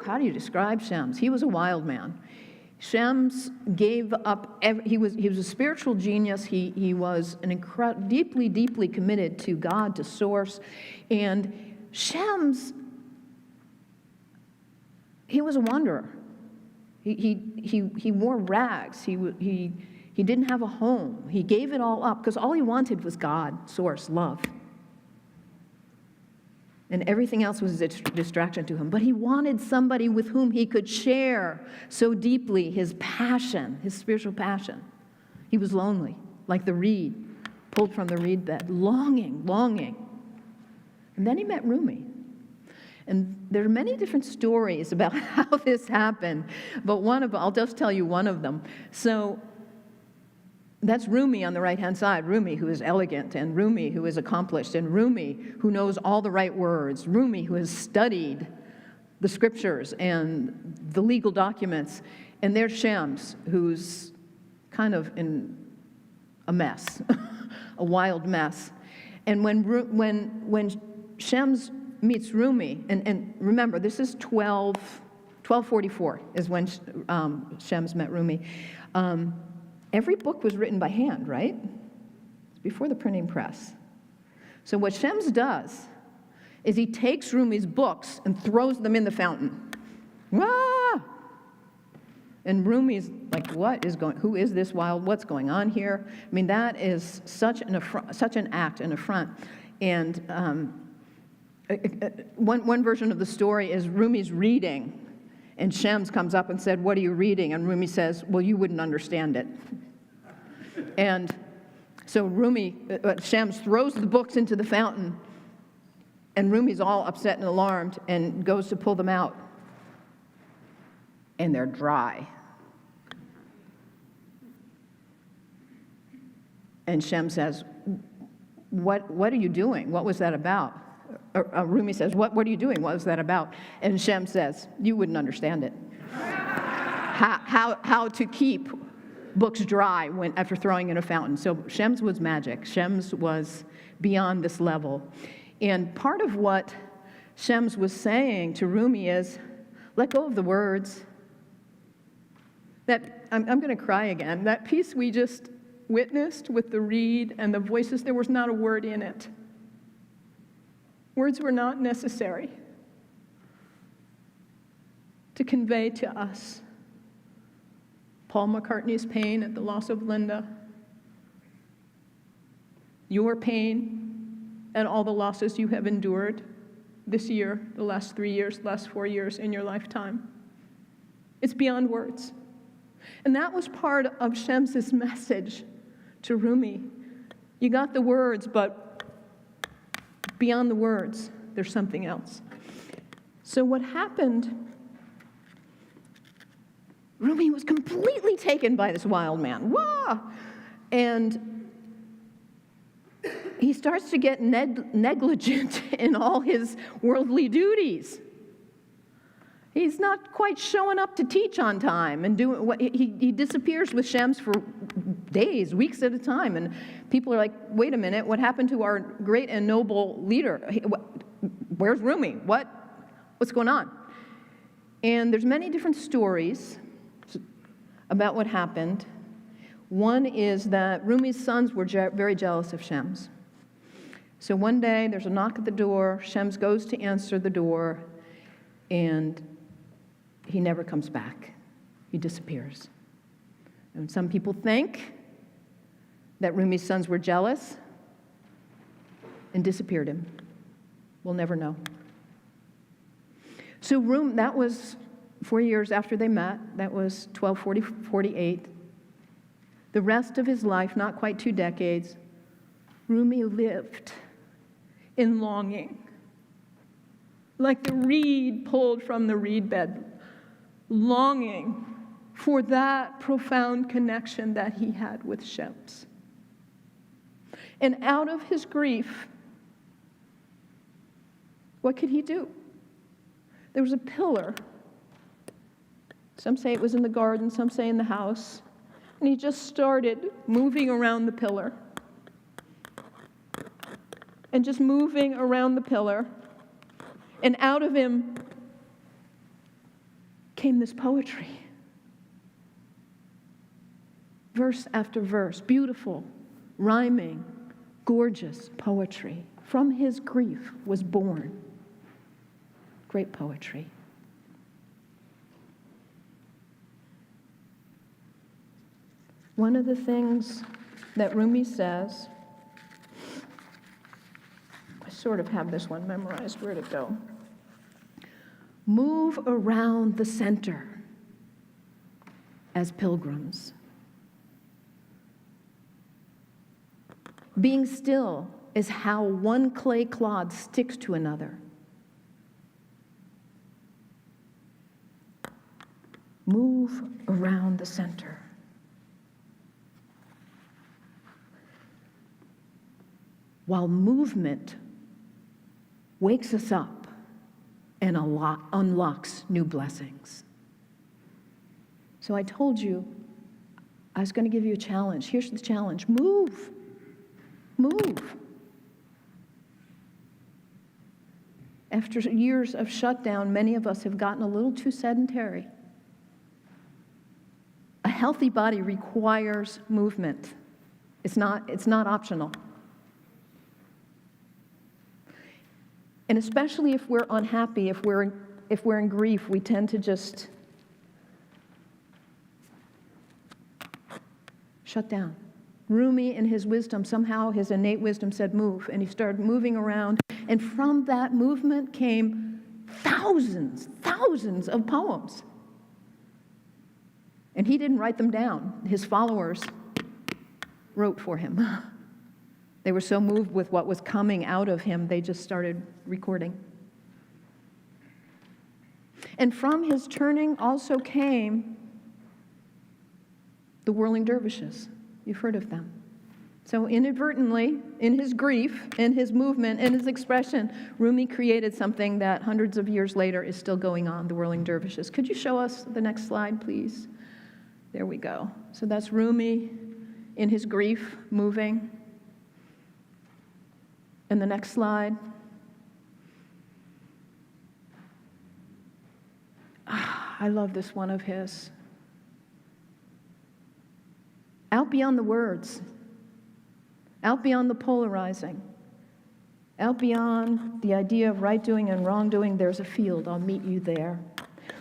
how do you describe Shams? He was a wild man. Shams gave up, he was a spiritual genius. He was deeply, deeply committed to God, to Source. And Shams, he was a wanderer. He wore rags. He didn't have a home. He gave it all up because all he wanted was God, Source, love. And everything else was a distraction to him. But he wanted somebody with whom he could share so deeply his passion, his spiritual passion. He was lonely, like the reed, pulled from the reed bed, longing. And then he met Rumi. And there are many different stories about how this happened, but I'll just tell you one of them. So that's Rumi on the right-hand side, Rumi who is elegant, and Rumi who is accomplished, and Rumi who knows all the right words, Rumi who has studied the scriptures and the legal documents, and there's Shams, who's kind of in a mess, a wild mess. And when Shams meets Rumi, and remember, this is 1244 is when Shams met Rumi. Every book was written by hand, right? It's before the printing press. So what Shams does is he takes Rumi's books and throws them in the fountain. Ah! And Rumi's like, who is this wild, what's going on here? I mean, that is such an act, an affront. And one version of the story is Rumi's reading, and Shams comes up and said, "What are you reading?" And Rumi says, "Well, you wouldn't understand it." And so Shams throws the books into the fountain, and Rumi's all upset and alarmed and goes to pull them out, and they're dry. And Shams says, what are you doing? What was that about? Rumi says, what are you doing? What was that about? And Shams says, you wouldn't understand it. How to keep books dry after throwing in a fountain. So Shams was magic. Shams was beyond this level. And part of what Shams was saying to Rumi is, let go of the words. I'm going to cry again. That piece we just witnessed with the reed and the voices, there was not a word in it. Words were not necessary to convey to us Paul McCartney's pain at the loss of Linda, your pain and all the losses you have endured this year, the last 3 years, last 4 years in your lifetime. It's beyond words. And that was part of Shams's message to Rumi. You got the words, but beyond the words, there's something else. So what happened, Rumi was completely taken by this wild man. Wah! And he starts to get negligent in all his worldly duties. He's not quite showing up to teach on time and doing what he disappears with Shems for days, weeks at a time. And people are like, wait a minute, what happened to our great and noble leader? Where's Rumi? What's going on? And there's many different stories about what happened. One is that Rumi's sons were very jealous of Shems. So one day there's a knock at the door, Shems goes to answer the door, and he never comes back. He disappears. And some people think that Rumi's sons were jealous and disappeared him. We'll never know. So that was 4 years after they met. That was 1248. The rest of his life, not quite 2 decades, Rumi lived in longing, like the reed pulled from the reed bed, longing for that profound connection that he had with Shems. And out of his grief, what could he do? There was a pillar. Some say it was in the garden, some say in the house. And he just started moving around the pillar. And just moving around the pillar. And out of him came this poetry. Verse after verse, beautiful, rhyming, gorgeous poetry. From his grief was born great poetry. One of the things that Rumi says, I sort of have this one memorized, where'd it go? Move around the center as pilgrims. Being still is how one clay clod sticks to another. Move around the center. While movement wakes us up and unlocks new blessings. So I told you I was going to give you a challenge. Here's the challenge. Move. Move. After years of shutdown, many of us have gotten a little too sedentary. A healthy body requires movement. It's not optional. And especially if we're unhappy, if we're in grief, we tend to just shut down. Rumi, in his wisdom, somehow his innate wisdom said move, and he started moving around. And from that movement came thousands of poems. And he didn't write them down. His followers wrote for him. They were so moved with what was coming out of him, they just started recording. And from his turning also came the whirling dervishes. You've heard of them. So inadvertently, in his grief, in his movement, in his expression, Rumi created something that hundreds of years later is still going on, the whirling dervishes. Could you show us the next slide, please? There we go. So that's Rumi in his grief, moving. And the next slide. I love this one of his. Out beyond the words, out beyond the polarizing, out beyond the idea of right doing and wrong doing, there's a field. I'll meet you there.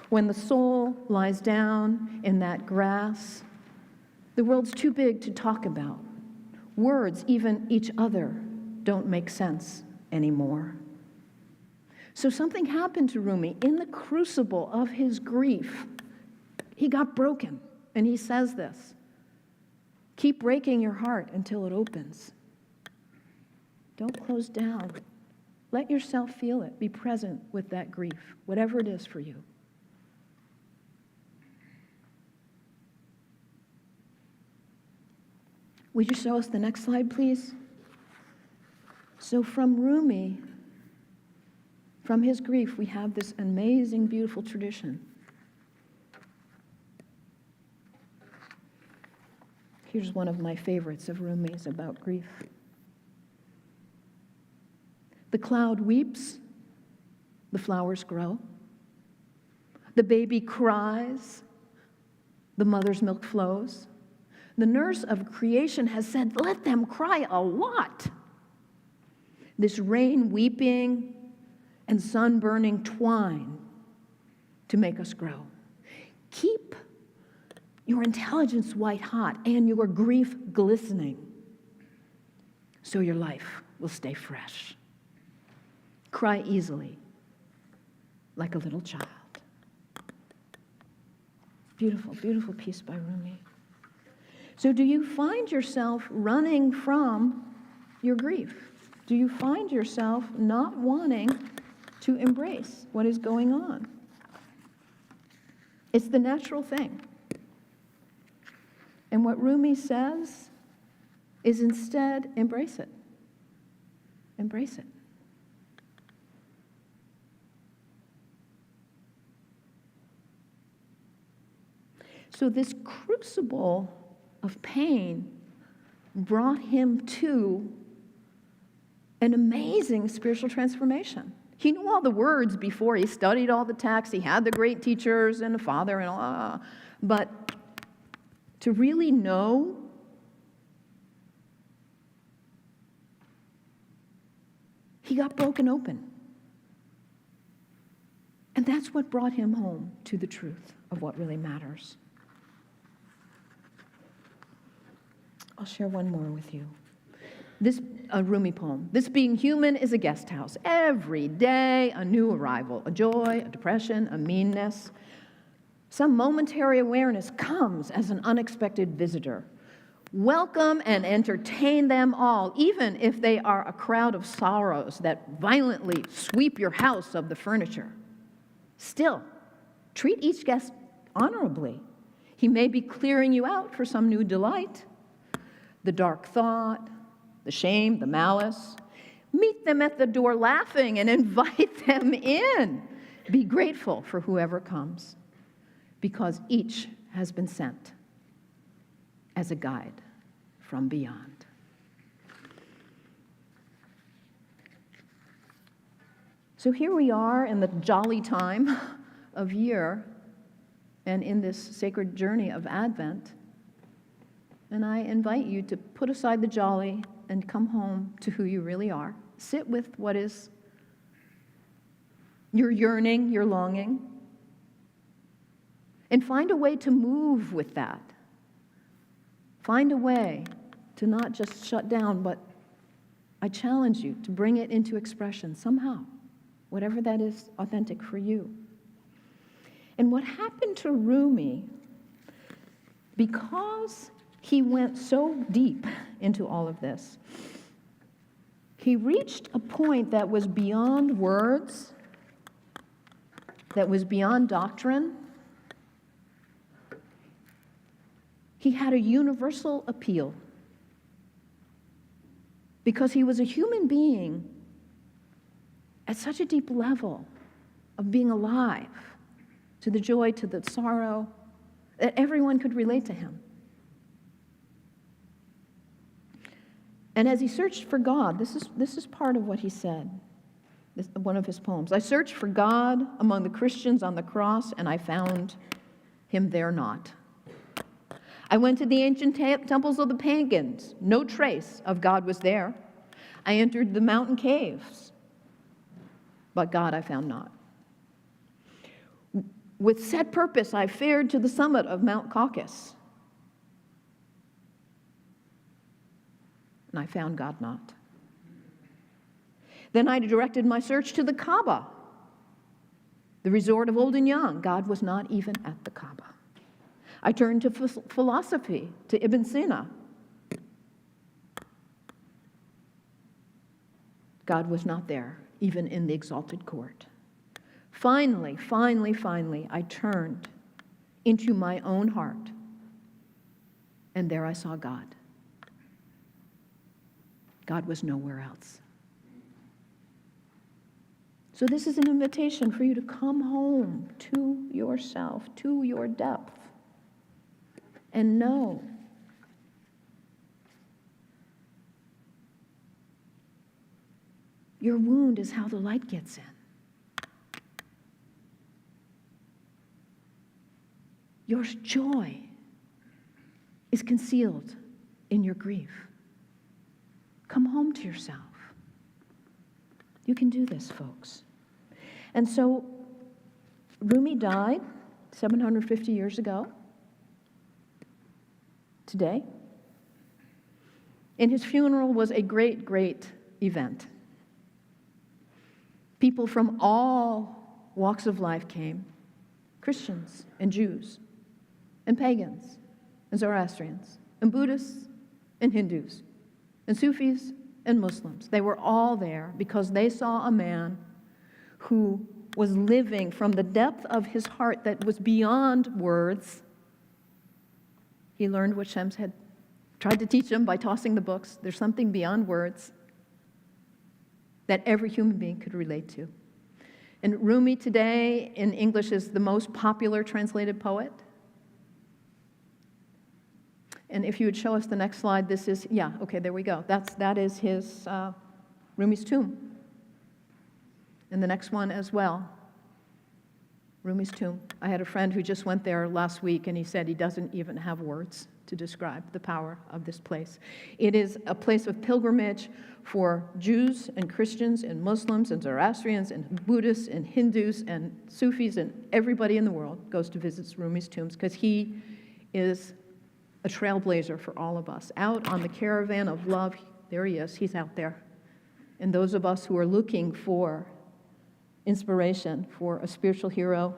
When the soul lies down in that grass, the world's too big to talk about. Words, even each other, don't make sense anymore. So something happened to Rumi in the crucible of his grief. He got broken, and he says this. Keep breaking your heart until it opens. Don't close down. Let yourself feel it. Be present with that grief, whatever it is for you. Would you show us the next slide, please? So from From his grief, we have this amazing, beautiful tradition. Here's one of my favorites of Rumi's about grief. The cloud weeps, the flowers grow. The baby cries, the mother's milk flows. The nurse of creation has said, let them cry a lot. This rain weeping and sun burning twine to make us grow. Keep your intelligence white hot and your grief glistening so your life will stay fresh. Cry easily like a little child. Beautiful, beautiful piece by Rumi. So do you find yourself running from your grief? Do you find yourself not wanting to embrace what is going on? It's the natural thing. And what Rumi says is instead embrace it. Embrace it. So this crucible of pain brought him to an amazing spiritual transformation. He knew all the words before. He studied all the texts. He had the great teachers and a father and all. But to really know he got broken open. And that's what brought him home to the truth of what really matters. I'll share one more with you. A Rumi poem. This being human is a guest house. Every day, a new arrival, a joy, a depression, a meanness. Some momentary awareness comes as an unexpected visitor. Welcome and entertain them all, even if they are a crowd of sorrows that violently sweep your house of the furniture. Still, treat each guest honorably. He may be clearing you out for some new delight. The dark thought, the shame, the malice. Meet them at the door laughing and invite them in. Be grateful for whoever comes, because each has been sent as a guide from beyond. So here we are in the jolly time of year and in this sacred journey of Advent. And I invite you to put aside the jolly and come home to who you really are. Sit with what is your yearning, your longing, and find a way to move with that. Find a way to not just shut down, but I challenge you to bring it into expression somehow, whatever that is authentic for you. And what happened to Rumi, because he went so deep into all of this, he reached a point that was beyond words, that was beyond doctrine. He had a universal appeal because he was a human being at such a deep level of being alive, to the joy, to the sorrow, that everyone could relate to him. And as he searched for God, this is part of what he said, one of his poems. I searched for God among the Christians on the cross, and I found him there not. I went to the ancient temples of the pagans. No trace of God was there. I entered the mountain caves, but God I found not. With set purpose, I fared to the summit of Mount Caucasus, and I found God not. Then I directed my search to the Kaaba, the resort of old and young. God was not even at the Kaaba. I turned to philosophy, to Ibn Sina. God was not there, even in the exalted court. Finally, I turned into my own heart, and there I saw God. God was nowhere else. So this is an invitation for you to come home to yourself, to your depth, and know your wound is how the light gets in. Your joy is concealed in your grief. Come home to yourself. You can do this, folks. And so Rumi died 750 years ago today. And his funeral was a great, great event. People from all walks of life came, Christians and Jews and pagans and Zoroastrians and Buddhists and Hindus and Sufis and Muslims. They were all there because they saw a man who was living from the depth of his heart that was beyond words. He learned what Shams had tried to teach him by tossing the books. There's something beyond words that every human being could relate to. And Rumi today in English is the most popular translated poet. And if you would show us the next slide, this is, yeah, okay, there we go. That is his, Rumi's tomb. And the next one as well, Rumi's tomb. I had a friend who just went there last week, and he said he doesn't even have words to describe the power of this place. It is a place of pilgrimage for Jews and Christians and Muslims and Zoroastrians and Buddhists and Hindus and Sufis, and everybody in the world goes to visit Rumi's tombs because he is a trailblazer for all of us. Out on the caravan of love, there he is, he's out there. And those of us who are looking for inspiration, for a spiritual hero,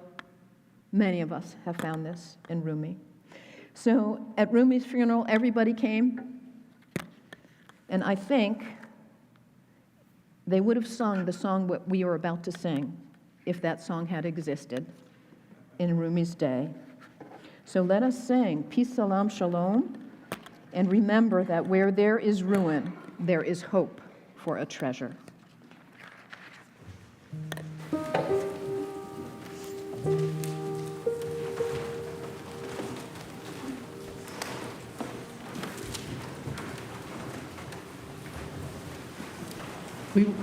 many of us have found this in Rumi. So at Rumi's funeral, everybody came, and I think they would have sung the song what we are about to sing if that song had existed in Rumi's day. So let us sing Peace, Salam, Shalom, and remember that where there is ruin, there is hope for a treasure.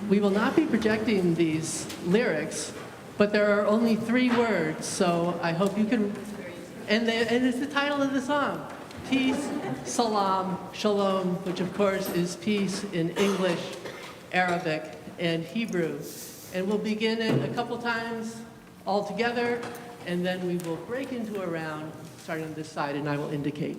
We will not be projecting these lyrics, but there are only 3 words, so I hope you can. And it's the title of the song, Peace, Salam, Shalom, which of course is peace in English, Arabic, and Hebrew. And we'll begin it a couple times all together, and then we will break into a round, starting on this side, and I will indicate.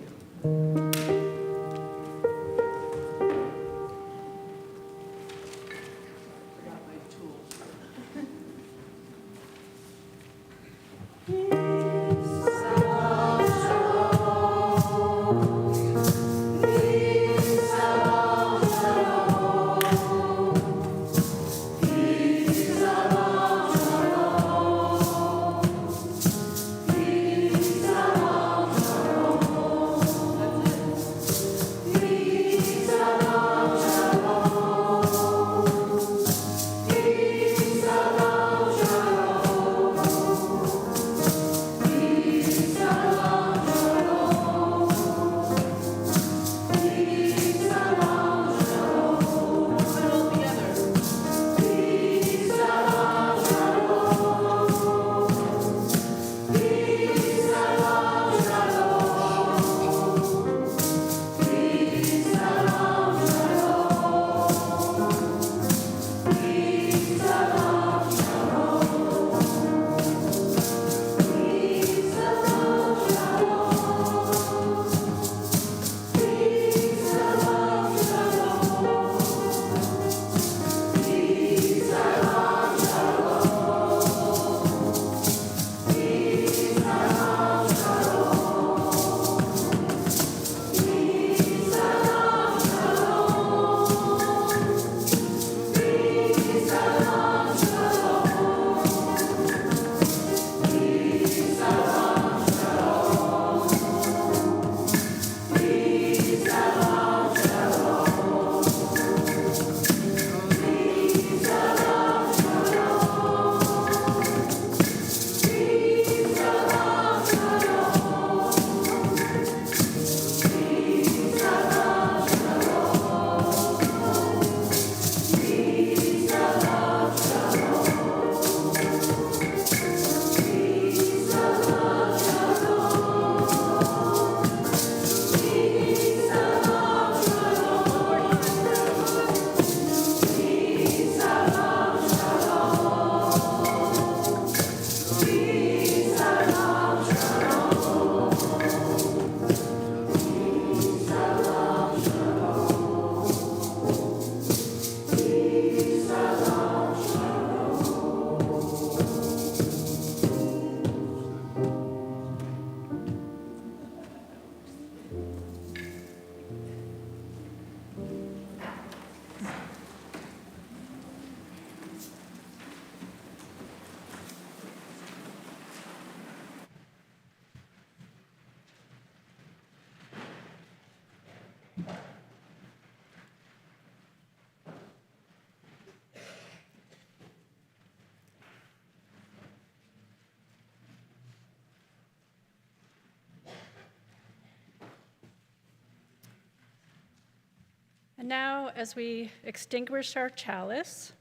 And now, as we extinguish our chalice,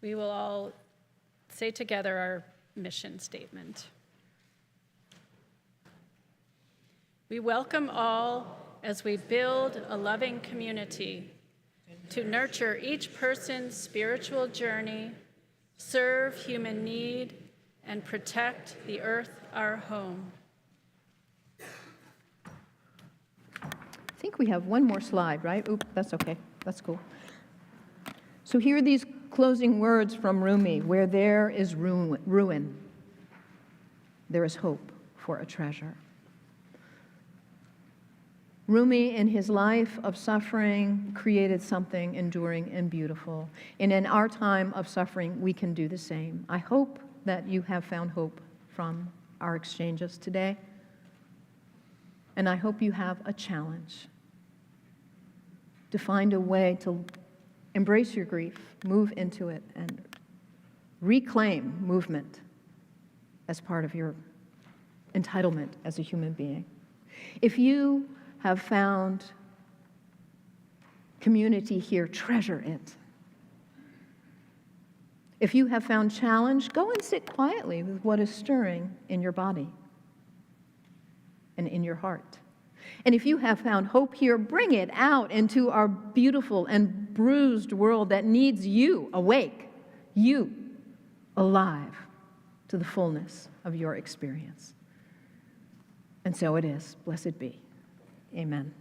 we will all say together our mission statement. We welcome all as we build a loving community to nurture each person's spiritual journey, serve human need, and protect the earth, our home. I think we have one more slide, right? Oop, that's okay. That's cool. So here are these closing words from Rumi: where there is ruin, there is hope for a treasure. Rumi, in his life of suffering, created something enduring and beautiful. And in our time of suffering, we can do the same. I hope that you have found hope from our exchanges today. And I hope you have a challenge to find a way to embrace your grief, move into it, and reclaim movement as part of your entitlement as a human being. If you have found community here, treasure it. If you have found challenge, go and sit quietly with what is stirring in your body and in your heart. And if you have found hope here, bring it out into our beautiful and bruised world that needs you awake, you alive to the fullness of your experience. And so it is. Blessed be. Amen.